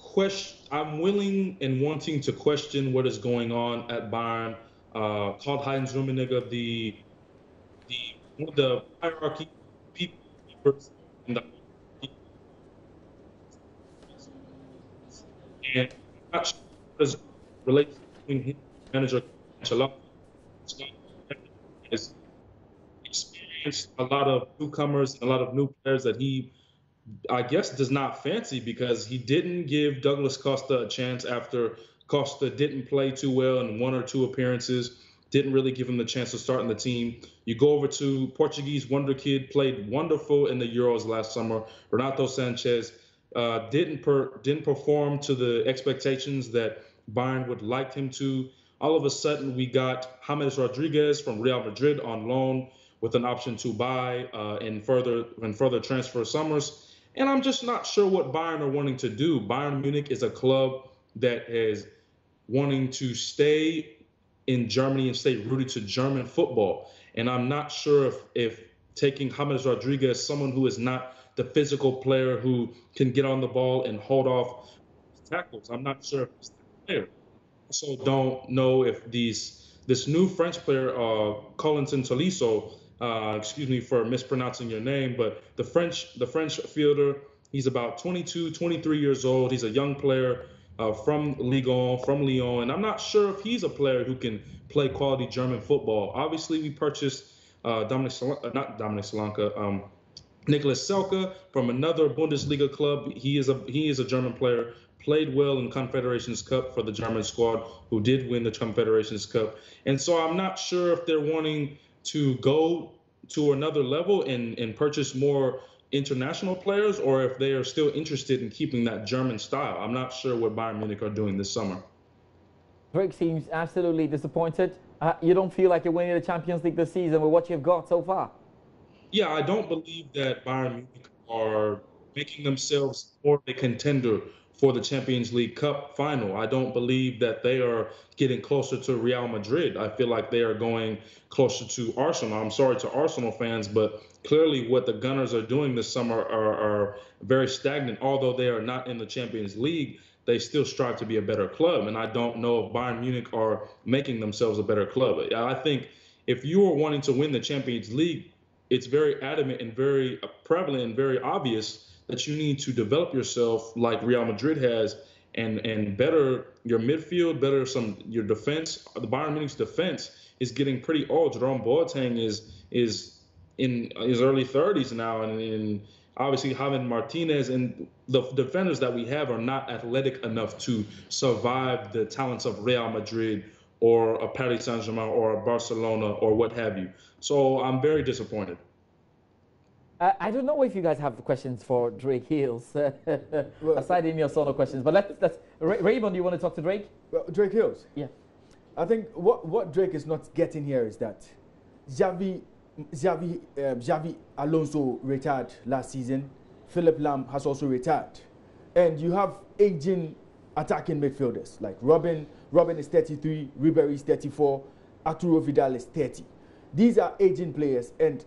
and wanting to question what is going on at Bayern. Karl-Heinz Rummenigge, the hierarchy people in the and I'm not sure what is related between him and manager Ancelotti. Has experienced a lot of newcomers, a lot of new players that he, I guess, does not fancy, because he didn't give Douglas Costa a chance after Costa didn't play too well in 1 or 2 appearances, didn't really give him the chance to start in the team. You go over to Portuguese wonder kid, played wonderful in the Euros last summer. Renato Sanchez didn't perform to the expectations that Bayern would like him to. All of a sudden, we got James Rodriguez from Real Madrid on loan with an option to buy in further transfer summers. And I'm just not sure what Bayern are wanting to do. Bayern Munich is a club that is wanting to stay in Germany and stay rooted to German football. And I'm not sure if taking James Rodriguez, someone who is not the physical player who can get on the ball and hold off tackles, I'm not sure if he's the player. Also don't know if this new French player, Corentin Tolisso, excuse me for mispronouncing your name, but the French fielder, he's about 22, 23 years old. He's a young player from Ligue 1, from Lyon, and I'm not sure if he's a player who can play quality German football. Obviously, we purchased Nicolas Selke from another Bundesliga club. He is a German player, played well in Confederations Cup for the German squad, who did win the Confederations Cup. And so I'm not sure if they're wanting to go to another level and purchase more international players, or if they are still interested in keeping that German style. I'm not sure what Bayern Munich are doing this summer. Drake seems absolutely disappointed. You don't feel like you're winning the Champions League this season with what you've got so far? Yeah, I don't believe that Bayern Munich are making themselves more of a contender for the Champions League Cup final. I don't believe that they are getting closer to Real Madrid. I feel like they are going closer to Arsenal. I'm sorry to Arsenal fans, but clearly what the Gunners are doing this summer are very stagnant. Although they are not in the Champions League, they still strive to be a better club. And I don't know if Bayern Munich are making themselves a better club. I think if you are wanting to win the Champions League, it's very adamant and very prevalent and very obvious that you need to develop yourself like Real Madrid has, and better your midfield, better your defense. The Bayern Munich's defense is getting pretty old. Jerome Boateng is in his early 30s now, and obviously Javi Martinez and the defenders that we have are not athletic enough to survive the talents of Real Madrid or a Paris Saint-Germain or a Barcelona or what have you. So I'm very disappointed. I don't know if you guys have questions for Drake Hills, aside in your solo questions. But let's Raymond, do you want to talk to Drake? Well, Drake Hills? Yeah. I think what Drake is not getting here is that Xavi Alonso retired last season. Philip Lahm has also retired. And you have aging attacking midfielders like Robin. Robin is 33, Ribéry is 34, Arturo Vidal is 30. These are aging players, and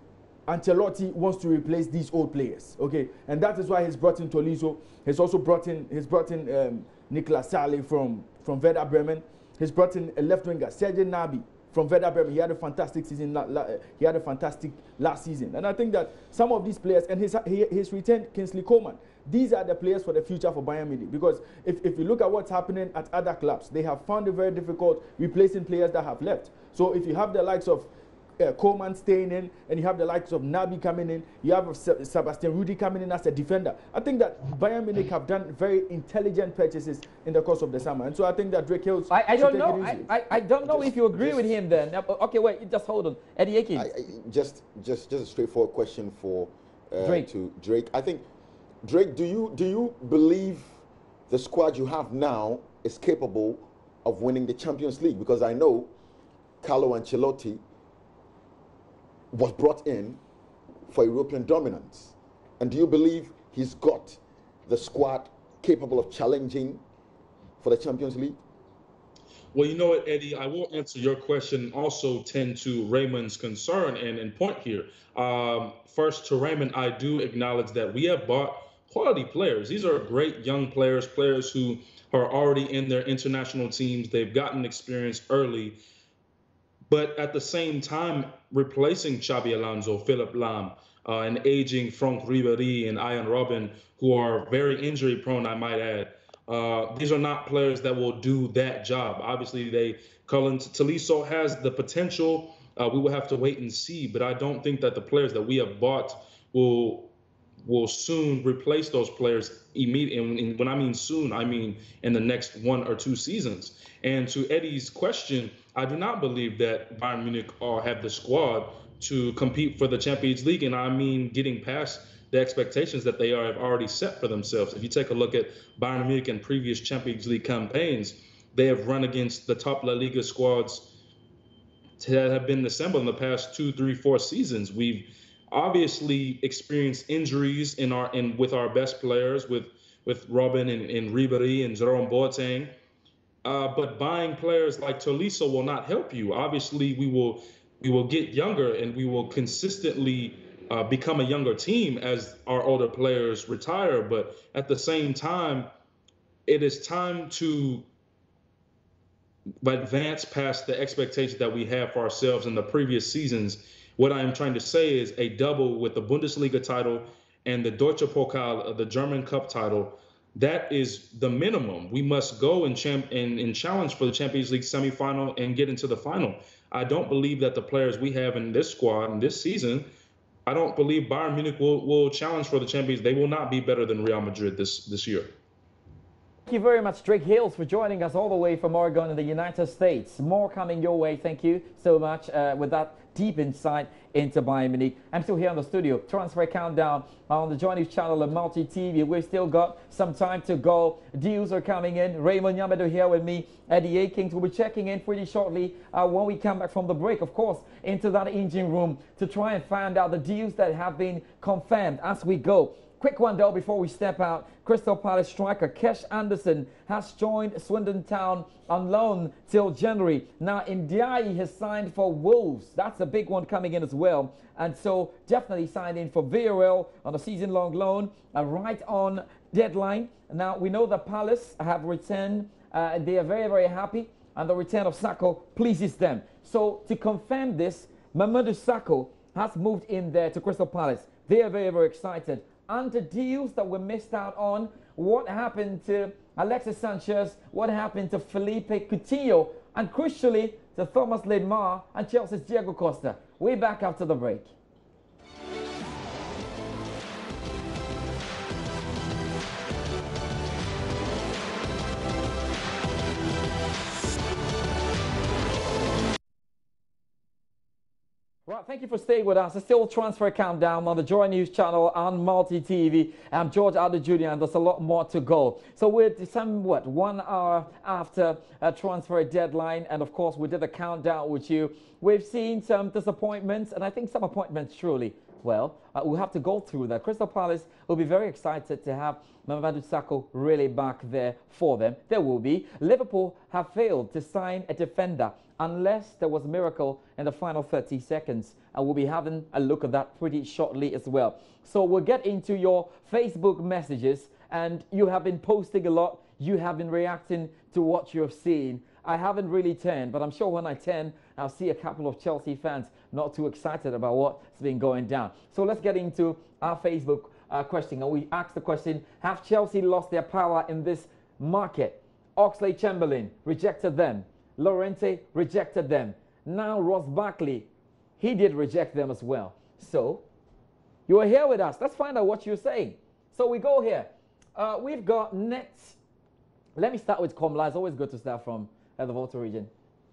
Ancelotti wants to replace these old players. Okay, and that is why he's brought in Tolisso. He's also brought in Niklas Saleh from Werder Bremen. He's brought in a left winger, Serge Gnabry from Werder Bremen. He had a fantastic season. He had a fantastic last season, and I think that some of these players, and he's retained Kingsley Coman. These are the players for the future for Bayern Munich, because if you look at what's happening at other clubs, they have found it very difficult replacing players that have left. So if you have the likes of Coman staying in, and you have the likes of Naby coming in, you have Sebastian Rudy coming in as a defender. I think that Bayern Munich have done very intelligent purchases in the course of the summer, and so I think that Drake Hills. I don't know. I don't know if you agree with him then. Okay, wait, just hold on. Eddie Akins. Just a straightforward question for Drake. To Drake. I think, Drake, do you believe the squad you have now is capable of winning the Champions League? Because I know Carlo Ancelotti was brought in for European dominance. And do you believe he's got the squad capable of challenging for the Champions League? Well, you know what, Eddie, I will answer your question, also tend to Raymond's concern and point here. First, to Raymond, I do acknowledge that we have bought quality players. These are great young players, players who are already in their international teams. They've gotten experience early. But at the same time, replacing Xabi Alonso, Philipp Lahm, and aging Franck Ribéry and Arjen Robben, who are very injury prone, I might add. These are not players that will do that job. Obviously, Colin Tolisso has the potential. We will have to wait and see. But I don't think that the players that we have bought will soon replace those players immediately. And when I mean soon, I mean in the next 1 or 2 seasons. And to Eddie's question, I do not believe that Bayern Munich have the squad to compete for the Champions League. And I mean getting past the expectations that they have already set for themselves. If you take a look at Bayern Munich and previous Champions League campaigns, they have run against the top La Liga squads that have been assembled in the past 2, 3, 4 seasons. We've obviously experienced injuries with our best players, with Robben and Ribéry and Jerome Boateng. But buying players like Tolisso will not help you. Obviously, we will get younger, and we will consistently become a younger team as our older players retire. But at the same time, it is time to advance past the expectations that we have for ourselves in the previous seasons. What I am trying to say is a double with the Bundesliga title and the Deutsche Pokal, the German Cup title. That is the minimum. We must go and challenge for the Champions League semifinal and get into the final. I don't believe that the players we have in this squad in this season, I don't believe Bayern Munich will challenge for the Champions. They will not be better than Real Madrid this year. Thank you very much, Drake Hills, for joining us all the way from Oregon in the United States. More coming your way. Thank you so much with that deep insight into Bayern Munich. I'm still here in the studio. Transfer Countdown on the Joy News channel and Multi TV. We've still got some time to go. Deals are coming in. Raymond Nyambedu here with me. Eddie Akins will be checking in pretty shortly when we come back from the break, of course, into that engine room to try and find out the deals that have been confirmed as we go. Quick one though before we step out. Crystal Palace striker Kesh Anderson has joined Swindon Town on loan till January. Now Ndiaye has signed for Wolves. That's a big one coming in as well. And so definitely signed in for Villarreal on a season-long loan right on deadline. Now we know that Palace have returned. They are very, very happy. And the return of Sakho pleases them. So to confirm this, Mamadou Sakho has moved in there to Crystal Palace. They are very, very excited. And the deals that were missed out on, what happened to Alexis Sanchez, what happened to Felipe Coutinho, and crucially to Thomas Lemar and Chelsea's Diego Costa. We're back after the break. Well, thank you for staying with us. It's still Transfer Countdown on the Joy News channel on Multi TV. I'm George Addo Jr. and there's a lot more to go. So we're somewhat 1 hour after a transfer deadline, and of course we did a countdown with you. We've seen some disappointments, and I think some appointments truly Well, we'll have to go through that. Crystal Palace will be very excited to have Mamadou Sakho really back there for them. There will be. Liverpool have failed to sign a defender unless there was a miracle in the final 30 seconds. And we'll be having a look at that pretty shortly as well. So we'll get into your Facebook messages. And you have been posting a lot. You have been reacting to what you've seen. I haven't really turned, but I'm sure when I turn, I'll see a couple of Chelsea fans not too excited about what's been going down. So let's get into our Facebook question. And we asked the question, have Chelsea lost their power in this market? Oxlade-Chamberlain rejected them. Llorente rejected them. Now Ross Barkley, he did reject them as well. So you are here with us. Let's find out what you're saying. So we go here. We've got Nets. Let me start with Komla. It's always good to start from the Volta region.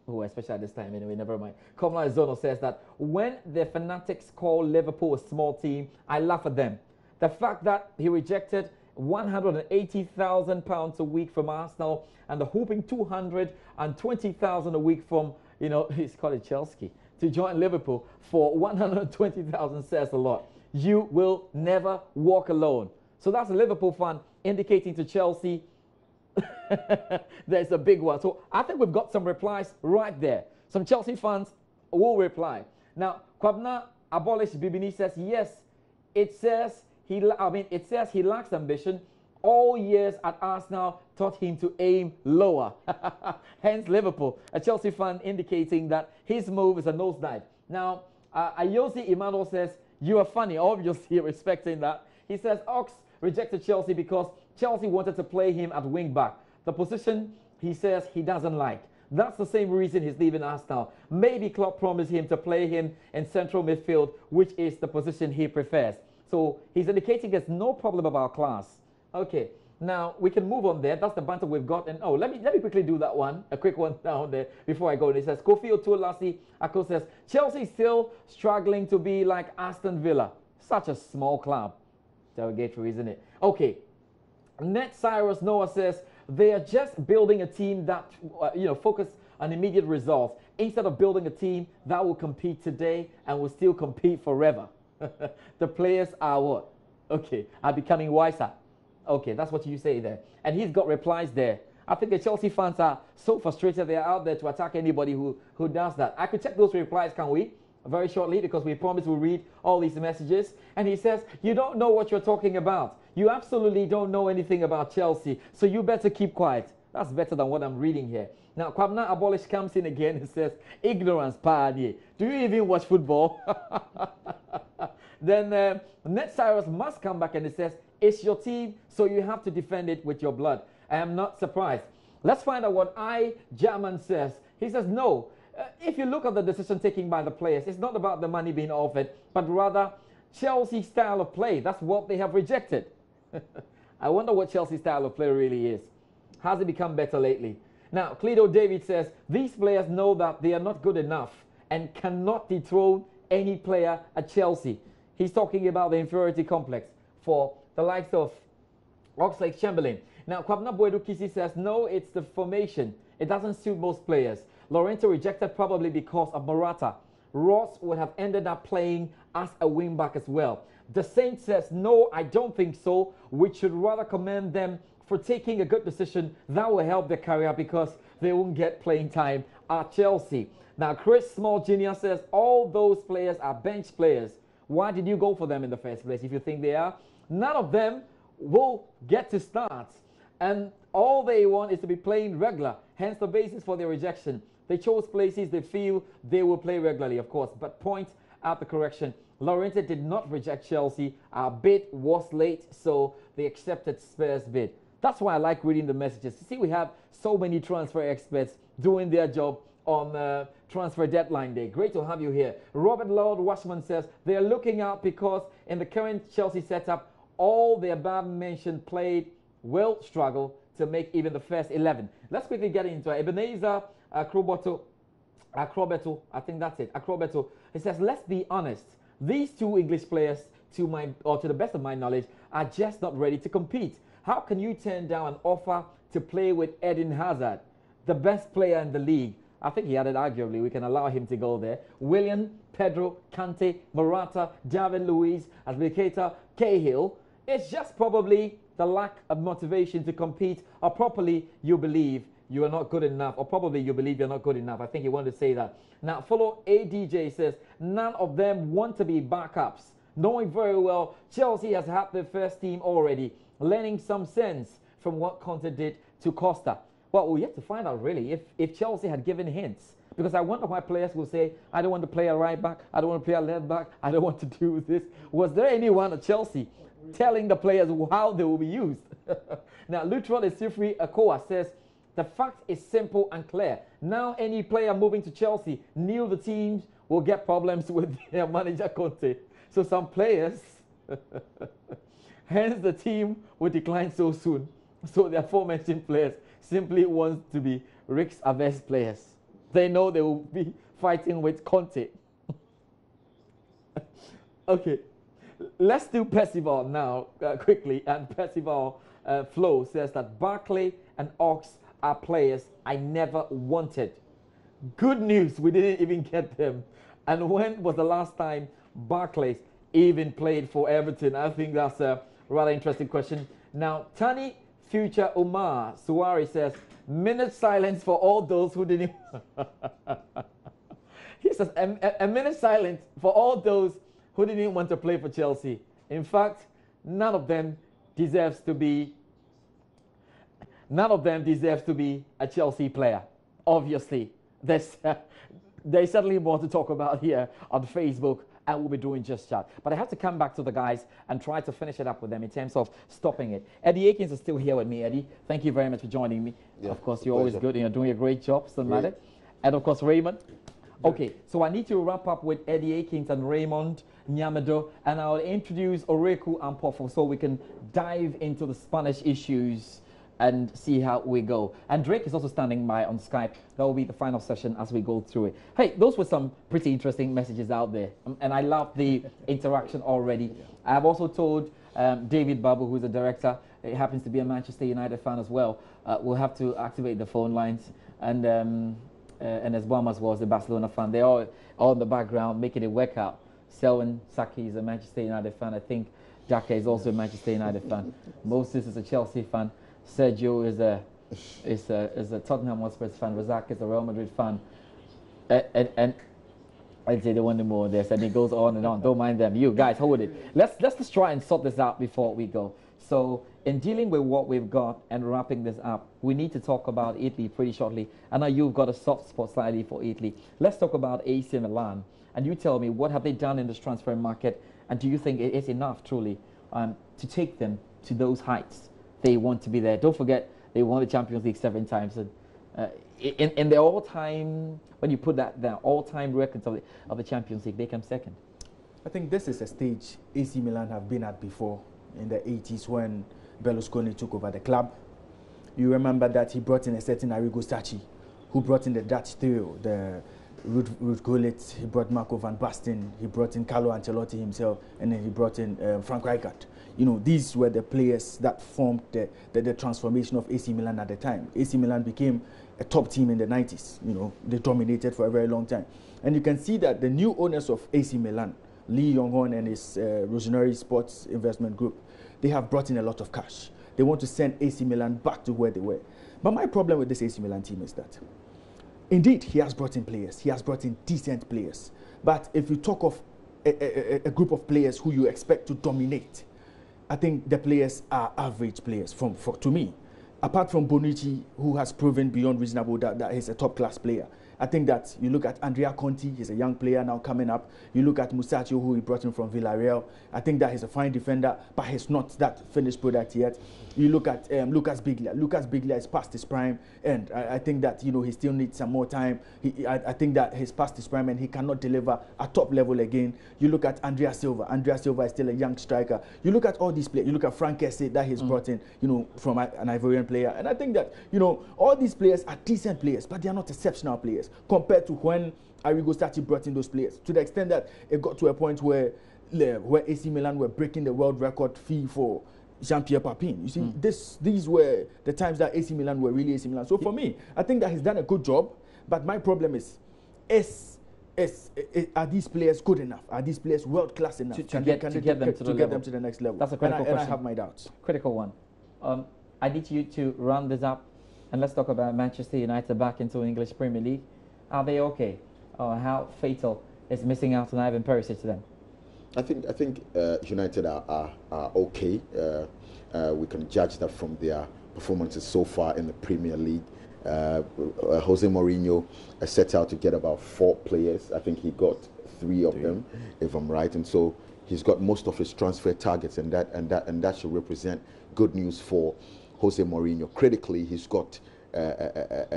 Oh, especially at this time anyway, never mind. Komla Zono says that when the fanatics call Liverpool a small team, I laugh at them. The fact that he rejected £180,000 a week from Arsenal and the whooping 220,000 a week from, you know, he's called it Chelsea, to join Liverpool for 120,000 says a lot. You will never walk alone. So that's a Liverpool fan indicating to Chelsea there's a big one. So I think we've got some replies right there. Some Chelsea fans will reply. Now, Kwabna Abolish Bibini says, yes, it says he lacks ambition. All years at Arsenal taught him to aim lower. Hence Liverpool. A Chelsea fan indicating that his move is a nosedive. Now, Ayosi Emmanuel says, you are funny, obviously respecting that. He says, Ox rejected Chelsea because Chelsea wanted to play him at wing back. The position, he says, he doesn't like. That's the same reason he's leaving Arsenal. Maybe Klopp promised him to play him in central midfield, which is the position he prefers. So he's indicating there's no problem about class. Okay, now we can move on there. That's the banter we've got. And oh, let me quickly do that one, a quick one down there before I go. And it says, Kofi Otulasi Ako says, Chelsea still struggling to be like Aston Villa. Such a small club. Derogatory, isn't it? Okay. Net Cyrus Noah says they are just building a team that focus on immediate results instead of building a team that will compete today and will still compete forever. The players are what? Okay, are becoming wiser. Okay, that's what you say there. And he's got replies there. I think the Chelsea fans are so frustrated they are out there to attack anybody who does that. I could check those replies, can we? Very shortly, because we promised we'll read all these messages. And he says, you don't know what you're talking about. You absolutely don't know anything about Chelsea, so you better keep quiet. That's better than what I'm reading here. Now, Kwabna Abolish comes in again and says, ignorance, panie. Do you even watch football? Then Ned Cyrus must come back and he says, it's your team, so you have to defend it with your blood. I am not surprised. Let's find out what German says. He says, no. If you look at the decision taken by the players, it's not about the money being offered, but rather Chelsea's style of play. That's what they have rejected. I wonder what Chelsea's style of play really is. Has it become better lately? Now, Cledo David says, these players know that they are not good enough and cannot dethrone any player at Chelsea. He's talking about the inferiority complex for the likes of Oxlade-Chamberlain. Now, Kwabna Boedu Kisi says, no, it's the formation. It doesn't suit most players. Llorente rejected probably because of Morata. Ross would have ended up playing as a wing-back as well. The Saint says, no, I don't think so. We should rather commend them for taking a good decision that will help their career because they won't get playing time at Chelsea. Now, Chris Small Jr. says, all those players are bench players. Why did you go for them in the first place if you think they are? None of them will get to start. And all they want is to be playing regular, hence the basis for their rejection. They chose places they feel they will play regularly, of course, but point out the correction. Llorente did not reject Chelsea. Our bid was late, so they accepted Spurs' bid. That's why I like reading the messages. See, we have so many transfer experts doing their job on transfer deadline day. Great to have you here. Robert Lord Washman says they are looking out because in the current Chelsea setup, all the above-mentioned played will struggle to make even the first 11. Let's quickly get into it. Ebenezer Acrobeto, I think that's it. Acrobeto. He says, let's be honest. These two English players, to the best of my knowledge, are just not ready to compete. How can you turn down an offer to play with Eden Hazard, the best player in the league? I think he added arguably we can allow him to go there. Willian, Pedro, Kante, Morata, David Luiz, Azpilicueta, Cahill. It's just probably the lack of motivation to compete, or properly you believe you are not good enough, or probably you believe you're not good enough. I think he wanted to say that. Now, follow ADJ says, none of them want to be backups, knowing very well Chelsea has had their first team already, learning some sense from what Conte did to Costa. Well, we have to find out really if Chelsea had given hints, because I wonder why players will say, I don't want to play a right back, I don't want to play a left back, I don't want to do this. Was there anyone at Chelsea telling the players how they will be used? Now, Lutral Isifri Akoa says, the fact is simple and clear. Now any player moving to Chelsea knew the teams will get problems with their manager Conte. So some players, hence the team will decline so soon. So the aforementioned players simply want to be risk-averse players. They know they will be fighting with Conte. Okay, let's do Percival now quickly. And Percival Flo says that Barkley and Ox are players I never wanted. Good news, we didn't even get them. And when was the last time Barkley even played for Everton? I think that's a rather interesting question. Now, Tani Future Umar Suwari says, minute silence for all those who didn't. He says, a minute silence for all those who didn't want to play for Chelsea. In fact, none of them deserves to be a Chelsea player. Obviously, there's certainly more to talk about here on Facebook, and we'll be doing just that. But I have to come back to the guys and try to finish it up with them in terms of stopping it. Eddie Akins is still here with me. Eddie, thank you very much for joining me. Yeah, of course, you're always good and you're doing a great job, still matter. And of course, Raymond. Okay, so I need to wrap up with Eddie Akins and Raymond Nyamedo, and I'll introduce Oreku Ampofo so we can dive into the Spanish issues and see how we go. And Drake is also standing by on Skype. That will be the final session as we go through it. Hey, those were some pretty interesting messages out there. And I love the interaction already. I've also told David Babu, who's the director, he happens to be a Manchester United fan as well. We'll have to activate the phone lines. And as Bomas was a Barcelona fan. They're all in the background making it work out. Selwyn Saki is a Manchester United fan. I think Jaka is also a Manchester United fan. Moses is a Chelsea fan. Sergio is a Tottenham Hotspur fan. Razak is a Real Madrid fan. And I'd say the one more there, and it goes on and on. Don't mind them. You guys, hold it. Let's just try and sort this out before we go. So in dealing with what we've got and wrapping this up, we need to talk about Italy pretty shortly. I know you've got a soft spot slightly for Italy. Let's talk about AC Milan. And you tell me, what have they done in this transfer market? And do you think it is enough, truly, to take them to those heights they want to be there? Don't forget, they won the Champions League 7 times. And in the all-time, when you put that down, all-time records of the Champions League, they come second. I think this is a stage AC Milan have been at before, in the 80s when Berlusconi took over the club. You remember that he brought in a certain Arrigo Sacchi, who brought in the Dutch trio, the Ruud Gullit, he brought Marco van Basten, he brought in Carlo Ancelotti himself, and then he brought in Frank Rijkaard. You know, these were the players that formed the transformation of AC Milan at the time. AC Milan became a top team in the 90s. You know, they dominated for a very long time. And you can see that the new owners of AC Milan, Lee Yong-hon and his Rossoneri Sports Investment Group, they have brought in a lot of cash. They want to send AC Milan back to where they were. But my problem with this AC Milan team is that, indeed, he has brought in players. He has brought in decent players. But if you talk of a group of players who you expect to dominate, I think the players are average players to me. Apart from Bonucci, who has proven beyond reasonable that he's a top-class player. I think that you look at Andrea Conti, he's a young player now coming up. You look at Musacchio, who he brought in from Villarreal. I think that he's a fine defender, but he's not that finished product yet. You look at Lucas Biglia. Lucas Biglia is past his prime, and I think that, you know, he still needs some more time. I think that he's past his prime, and he cannot deliver at top level again. You look at Andrea Silva. Andrea Silva is still a young striker. You look at all these players. You look at Frank Kessie that he's brought in, you know, from an Ivorian player. And I think that, you know, all these players are decent players, but they are not exceptional players compared to when Arrigo Sacchi brought in those players, to the extent that it got to a point where AC Milan were breaking the world record fee for Jean-Pierre Papin. You see, these were the times that AC Milan were really AC Milan. So for me, I think that he's done a good job, But my problem is are these players good enough? Are these players world class enough to get them to the next level? That's a critical question. And I have my doubts. Critical one. I need you to run this up, and let's talk about Manchester United back into English Premier League. Are they okay? How fatal is missing out on Ivan Perisic to them? I think United are okay. We can judge that from their performances so far in the Premier League. Jose Mourinho set out to get about 4 players. I think he got 3 of them, if I'm right. And so he's got most of his transfer targets, and that should represent good news for Jose Mourinho. Critically, he's got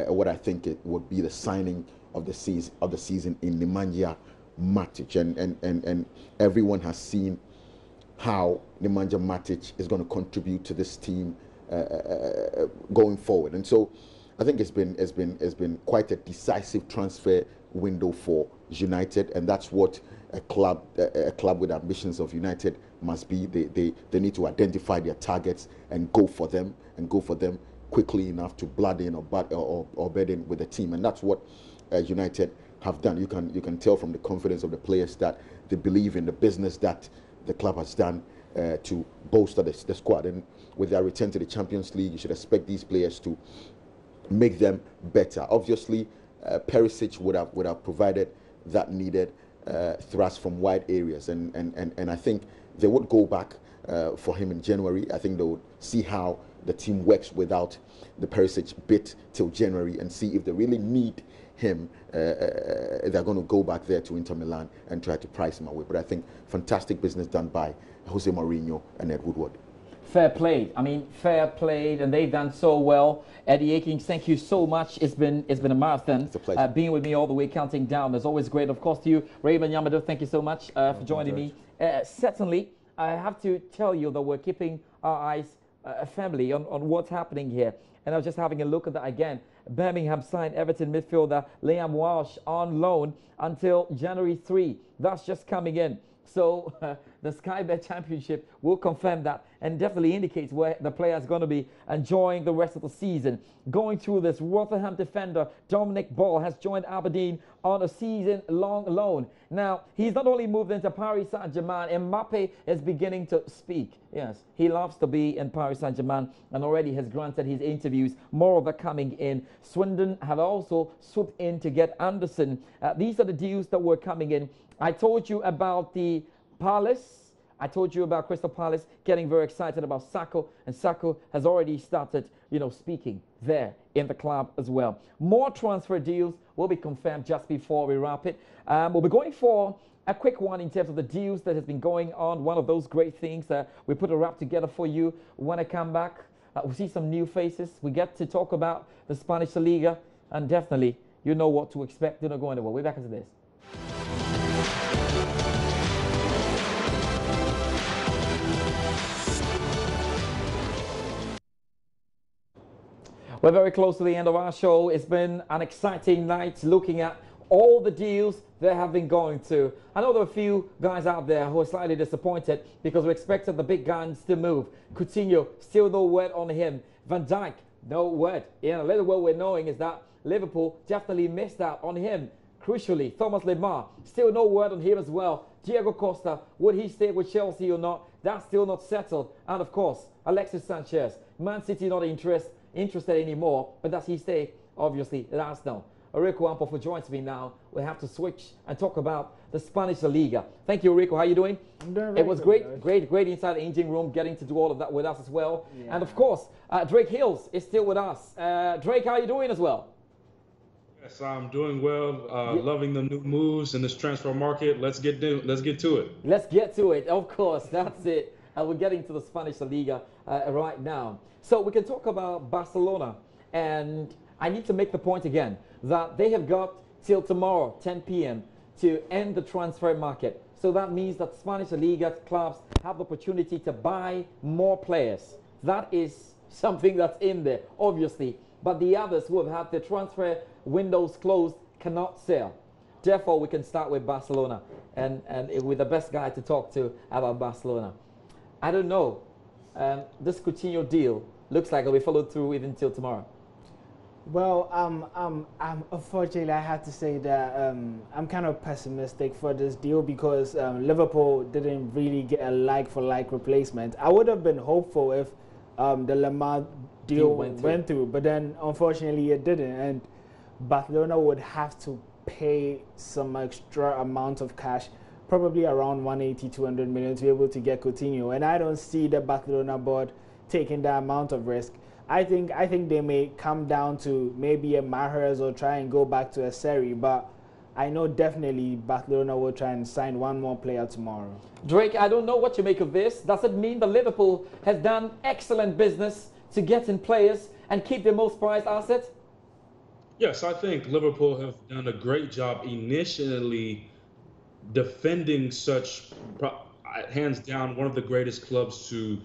what I think it would be the signing of the season in Nemanja Matic, and everyone has seen how Nemanja Matic is going to contribute to this team going forward. And so I think it's been quite a decisive transfer window for United, and that's what a club with ambitions of United must be. They need to identify their targets and go for them quickly enough to blood in or bed in with the team, and that's what United have done. You can tell from the confidence of the players that they believe in the business that the club has done to bolster the squad. And with their return to the Champions League, you should expect these players to make them better. Obviously, Perisic would have provided that needed thrust from wide areas, and I think they would go back for him in January. I think they would see how the team works without the Perisic bit till January and see if they really need him. They're going to go back there to Inter Milan and try to price him away. But I think fantastic business done by Jose Mourinho and Ed Woodward. Fair played. I mean, fair played, and they've done so well. Eddie Akins, thank you so much. It's been a marathon. It's a pleasure. Being with me all the way, counting down. It's always great. Of course, to you, Raymond Yamado, thank you so much for joining me. Certainly, I have to tell you that we're keeping our eyes firmly on what's happening here. And I was just having a look at that again. Birmingham signed Everton midfielder Liam Walsh on loan until January 3. That's just coming in. So the Sky Bet Championship will confirm that and definitely indicates where the player is going to be enjoying the rest of the season. Going through this, Rotherham defender Dominic Ball has joined Aberdeen on a season-long loan. Now, he's not only moved into Paris Saint-Germain, Mbappe is beginning to speak. Yes, he loves to be in Paris Saint-Germain and already has granted his interviews. More of that coming in. Swindon have also swooped in to get Anderson. These are the deals that were coming in. I told you about the Palace. I told you about Crystal Palace getting very excited about Sakho, and Sakho has already started, speaking there in the club as well. More transfer deals will be confirmed just before we wrap it. We'll be going for a quick one in terms of the deals that has been going on. One of those great things that we put a wrap together for you. When I come back, we'll see some new faces. We get to talk about the Spanish La Liga, and definitely you know what to expect. Do not go anywhere. We're back into this. We're very close to the end of our show. It's been an exciting night looking at all the deals they have been going to. I know there are a few guys out there who are slightly disappointed because we expected the big guns to move. Coutinho, still no word on him. Van Dijk, no word. A little what we're knowing is that Liverpool definitely missed out on him. Crucially, Thomas Lemar, still no word on him as well. Diego Costa, would he stay with Chelsea or not? That's still not settled. And of course, Alexis Sanchez, Man City not interested anymore, but does he stay? Obviously, let us know. Rico Ampo joins me now. We have to switch and talk about the Spanish La Liga. Thank you, Rico. How are you doing? I'm doing It was good, great inside the engine room, getting to do all of that with us as well. Yeah. And of course, Drake Hills is still with us. Drake, how are you doing as well? Yes, I'm doing well. Loving the new moves in this transfer market. Let's get to it. Let's get to it. Of course, that's it. We're getting to the Spanish La Liga right now. So we can talk about Barcelona, and I need to make the point again that they have got till tomorrow, 10 p.m., to end the transfer market. So that means that Spanish La Liga clubs have the opportunity to buy more players. That is something that's in there, obviously. But the others who have had their transfer windows closed cannot sell. Therefore, we can start with Barcelona and with the best guy to talk to about Barcelona. I don't know. This Coutinho deal looks like it'll be followed through even till tomorrow. Well, unfortunately, I have to say that I'm kind of pessimistic for this deal because Liverpool didn't really get a like-for-like replacement. I would have been hopeful if the Lamar deal went through, but then unfortunately it didn't, and Barcelona would have to pay some extra amount of cash, probably around 180, 200 million to be able to get Coutinho, and I don't see the Barcelona board taking that amount of risk. I think they may come down to maybe a Mahrez or try and go back to a Seri, but I know definitely Barcelona will try and sign one more player tomorrow. Drake, I don't know what you make of this. Does it mean that Liverpool has done excellent business to get in players and keep their most prized asset? Yes, I think Liverpool have done a great job initially defending such, hands down, one of the greatest clubs to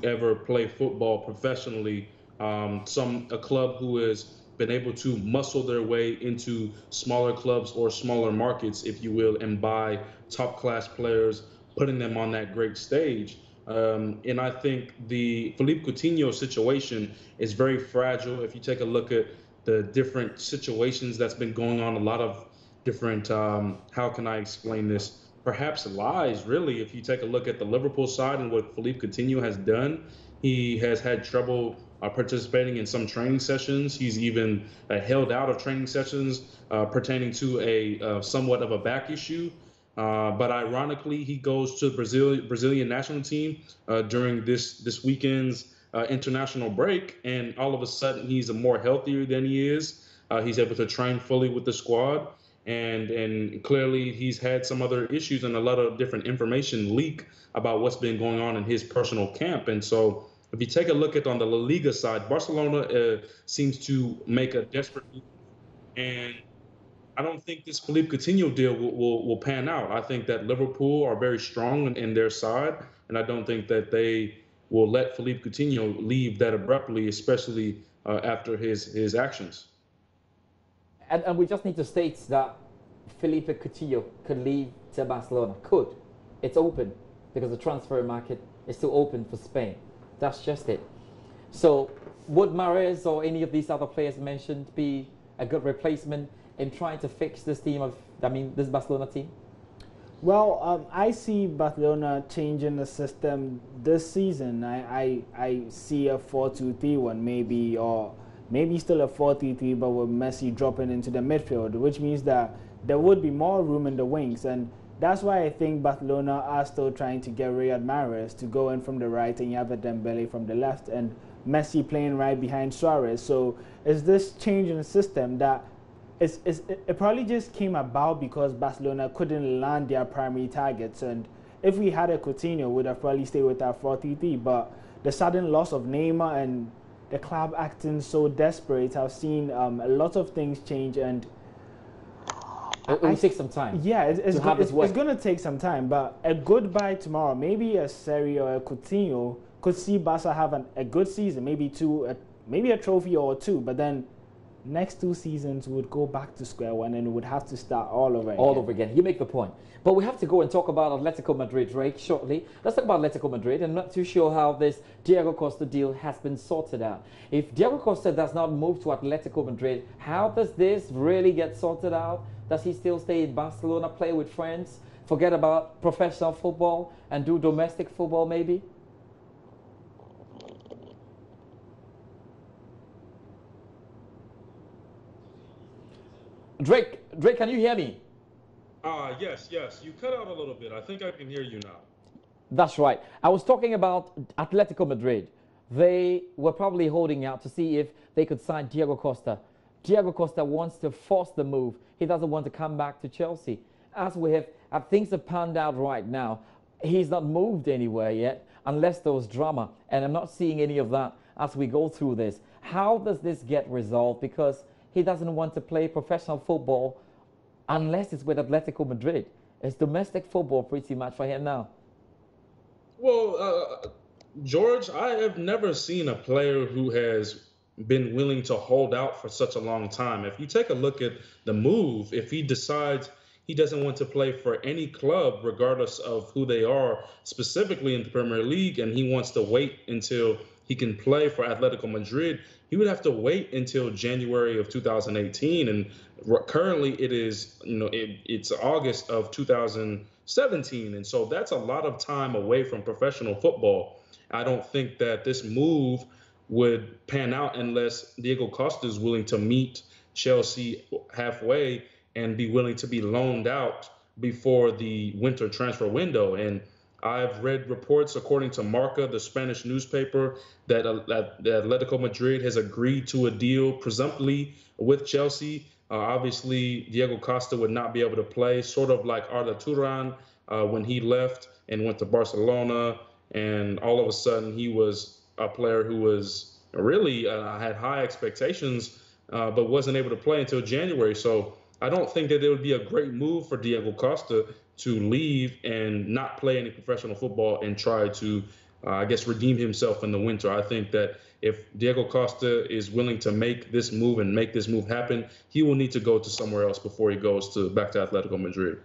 ever play football professionally. A club who has been able to muscle their way into smaller clubs or smaller markets, if you will, and buy top class players, putting them on that great stage. And I think the Philippe Coutinho situation is very fragile. If you take a look at the different situations that's been going on, a lot of different, how can I explain this? Perhaps lies, really. If you take a look at the Liverpool side and what Philippe Coutinho has done, he has had trouble participating in some training sessions. He's even held out of training sessions pertaining to a somewhat of a back issue. But ironically, he goes to the Brazilian national team during this weekend's international break, and all of a sudden he's more healthier than he is. He's able to train fully with the squad. And clearly he's had some other issues and a lot of different information leak about what's been going on in his personal camp. And so if you take a look at on the La Liga side, Barcelona seems to make a desperate move. And I don't think this Philippe Coutinho deal will pan out. I think that Liverpool are very strong in their side, and I don't think that they will let Philippe Coutinho leave that abruptly, especially after his actions. And we just need to state that Philippe Coutinho could leave to Barcelona. Could. It's open because the transfer market is still open for Spain. That's just it. So would Mahrez or any of these other players mentioned be a good replacement in trying to fix this this Barcelona team? Well, I see Barcelona changing the system this season. I see a 4-2-3-1 maybe, or maybe still a 4-3-3, but with Messi dropping into the midfield, which means that there would be more room in the wings. And that's why I think Barcelona are still trying to get Riyad Mahrez to go in from the right, and you have a Dembele from the left, and Messi playing right behind Suarez. So is this change in the system that it probably just came about because Barcelona couldn't land their primary targets. And if we had a Coutinho, we would have probably stayed with our 4-3-3. But the sudden loss of Neymar and the club acting so desperate, I've seen a lot of things change, and it will take some time. Yeah, it's going to take some time, but a good buy tomorrow, maybe a Seri or a Coutinho, could see Barca have a good season, maybe a trophy or two, but then next 2 seasons would go back to square one and would have to start all over again. You make the point. But we have to go and talk about Atletico Madrid, Drake, shortly. Let's talk about Atletico Madrid. I'm not too sure how this Diego Costa deal has been sorted out. If Diego Costa does not move to Atletico Madrid, how does this really get sorted out? Does he still stay in Barcelona, play with friends, forget about professional football and do domestic football maybe? Drake, can you hear me? Yes. You cut out a little bit. I think I can hear you now. That's right. I was talking about Atletico Madrid. They were probably holding out to see if they could sign Diego Costa. Diego Costa wants to force the move. He doesn't want to come back to Chelsea. As things have panned out right now, he's not moved anywhere yet unless there was drama. And I'm not seeing any of that as we go through this. How does this get resolved? Because he doesn't want to play professional football unless it's with Atletico Madrid. It's domestic football pretty much for him now. Well, George, I have never seen a player who has been willing to hold out for such a long time. If you take a look at the move, if he decides he doesn't want to play for any club, regardless of who they are, specifically in the Premier League, and he wants to wait until he can play for Atletico Madrid, he would have to wait until January of 2018. And currently it is, it's August of 2017. And so that's a lot of time away from professional football. I don't think that this move would pan out unless Diego Costa is willing to meet Chelsea halfway and be willing to be loaned out before the winter transfer window. And I've read reports, according to Marca, the Spanish newspaper, that Atletico Madrid has agreed to a deal, presumptively, with Chelsea. Obviously, Diego Costa would not be able to play, sort of like Arda Turan when he left and went to Barcelona. And all of a sudden, he was a player who was really had high expectations, but wasn't able to play until January. So I don't think that it would be a great move for Diego Costa to leave and not play any professional football and try to, redeem himself in the winter. I think that if Diego Costa is willing to make this move and make this move happen, he will need to go to somewhere else before he goes back to Atletico Madrid.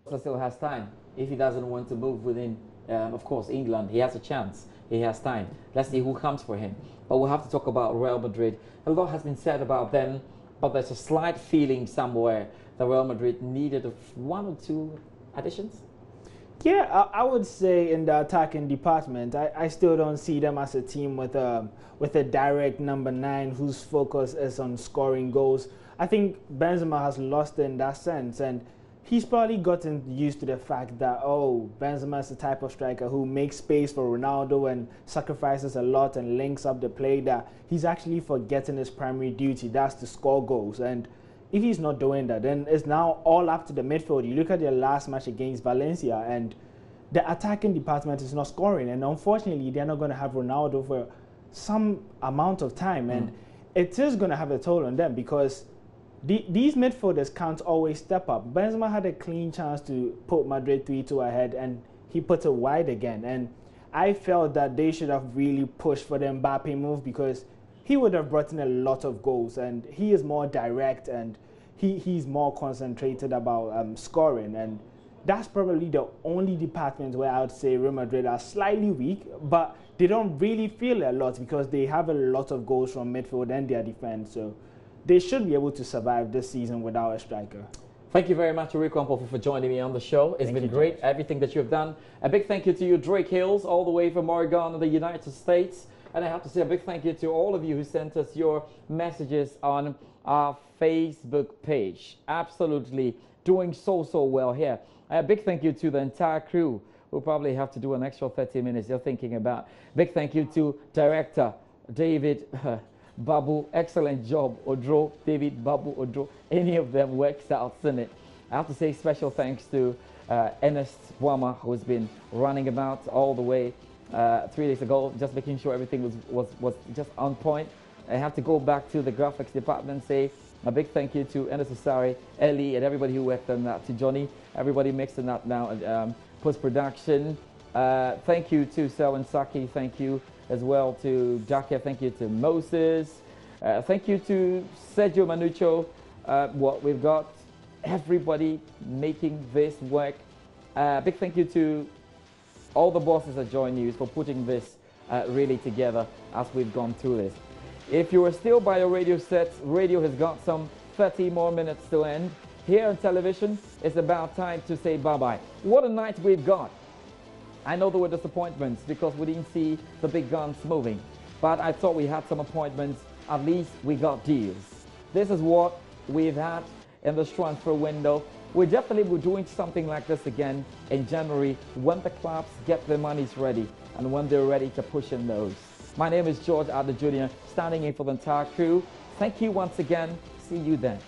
Costa still has time. If he doesn't want to move within, of course, England, he has a chance. He has time. Let's see who comes for him. But we'll have to talk about Real Madrid. A lot has been said about them, but there's a slight feeling somewhere that Real Madrid needed one or two additions. Yeah, I would say in the attacking department, I still don't see them as a team with a direct number 9 whose focus is on scoring goals. I think Benzema has lost in that sense, and he's probably gotten used to the fact that, Benzema is the type of striker who makes space for Ronaldo and sacrifices a lot and links up the play, that he's actually forgetting his primary duty, that's to score goals. And if he's not doing that, then it's now all up to the midfield. You look at their last match against Valencia, and the attacking department is not scoring. And unfortunately, they're not going to have Ronaldo for some amount of time. And it is going to have a toll on them because these midfielders can't always step up. Benzema had a clean chance to put Madrid 3-2 ahead, and he put it wide again. And I felt that they should have really pushed for the Mbappe move because he would have brought in a lot of goals, and he is more direct and he's more concentrated about scoring. And that's probably the only department where I would say Real Madrid are slightly weak, but they don't really feel a lot because they have a lot of goals from midfield and their defense. So they should be able to survive this season without a striker. Thank you very much, Rico Ampofu, for joining me on the show. It's been great, everything that you've done. A big thank you to you, Drake Hills, all the way from Oregon in the United States. And I have to say a big thank you to all of you who sent us your messages on our Facebook page. Absolutely doing so well here. A big thank you to the entire crew. We'll probably have to do an extra 30 minutes you're thinking about. Big thank you to director David Babu. Excellent job, Odro. David Babu Odro. Any of them works out, isn't it? I have to say special thanks to Ernest Boama, who's been running about all the way 3 days ago, just making sure everything was just on point. I have to go back to the graphics department, say a big thank you to Enes Osari, Ellie, and everybody who worked on that, to Johnny, everybody mixing that now, post-production. Thank you to Selwyn Saki, thank you as well to Jackie, thank you to Moses, thank you to Sergio Manucho. We've got everybody making this work. Big thank you to all the bosses at Joy News for putting this really together as we've gone through this. If you are still by your radio sets, radio has got some 30 more minutes to end. Here on television, it's about time to say bye-bye. What a night we've got. I know there were disappointments because we didn't see the big guns moving, but I thought we had some appointments. At least we got deals. This is what we've had in this transfer window. We definitely will be doing something like this again in January when the clubs get their monies ready and when they're ready to push in those. My name is George Addo Jr., standing in for the entire crew. Thank you once again. See you then.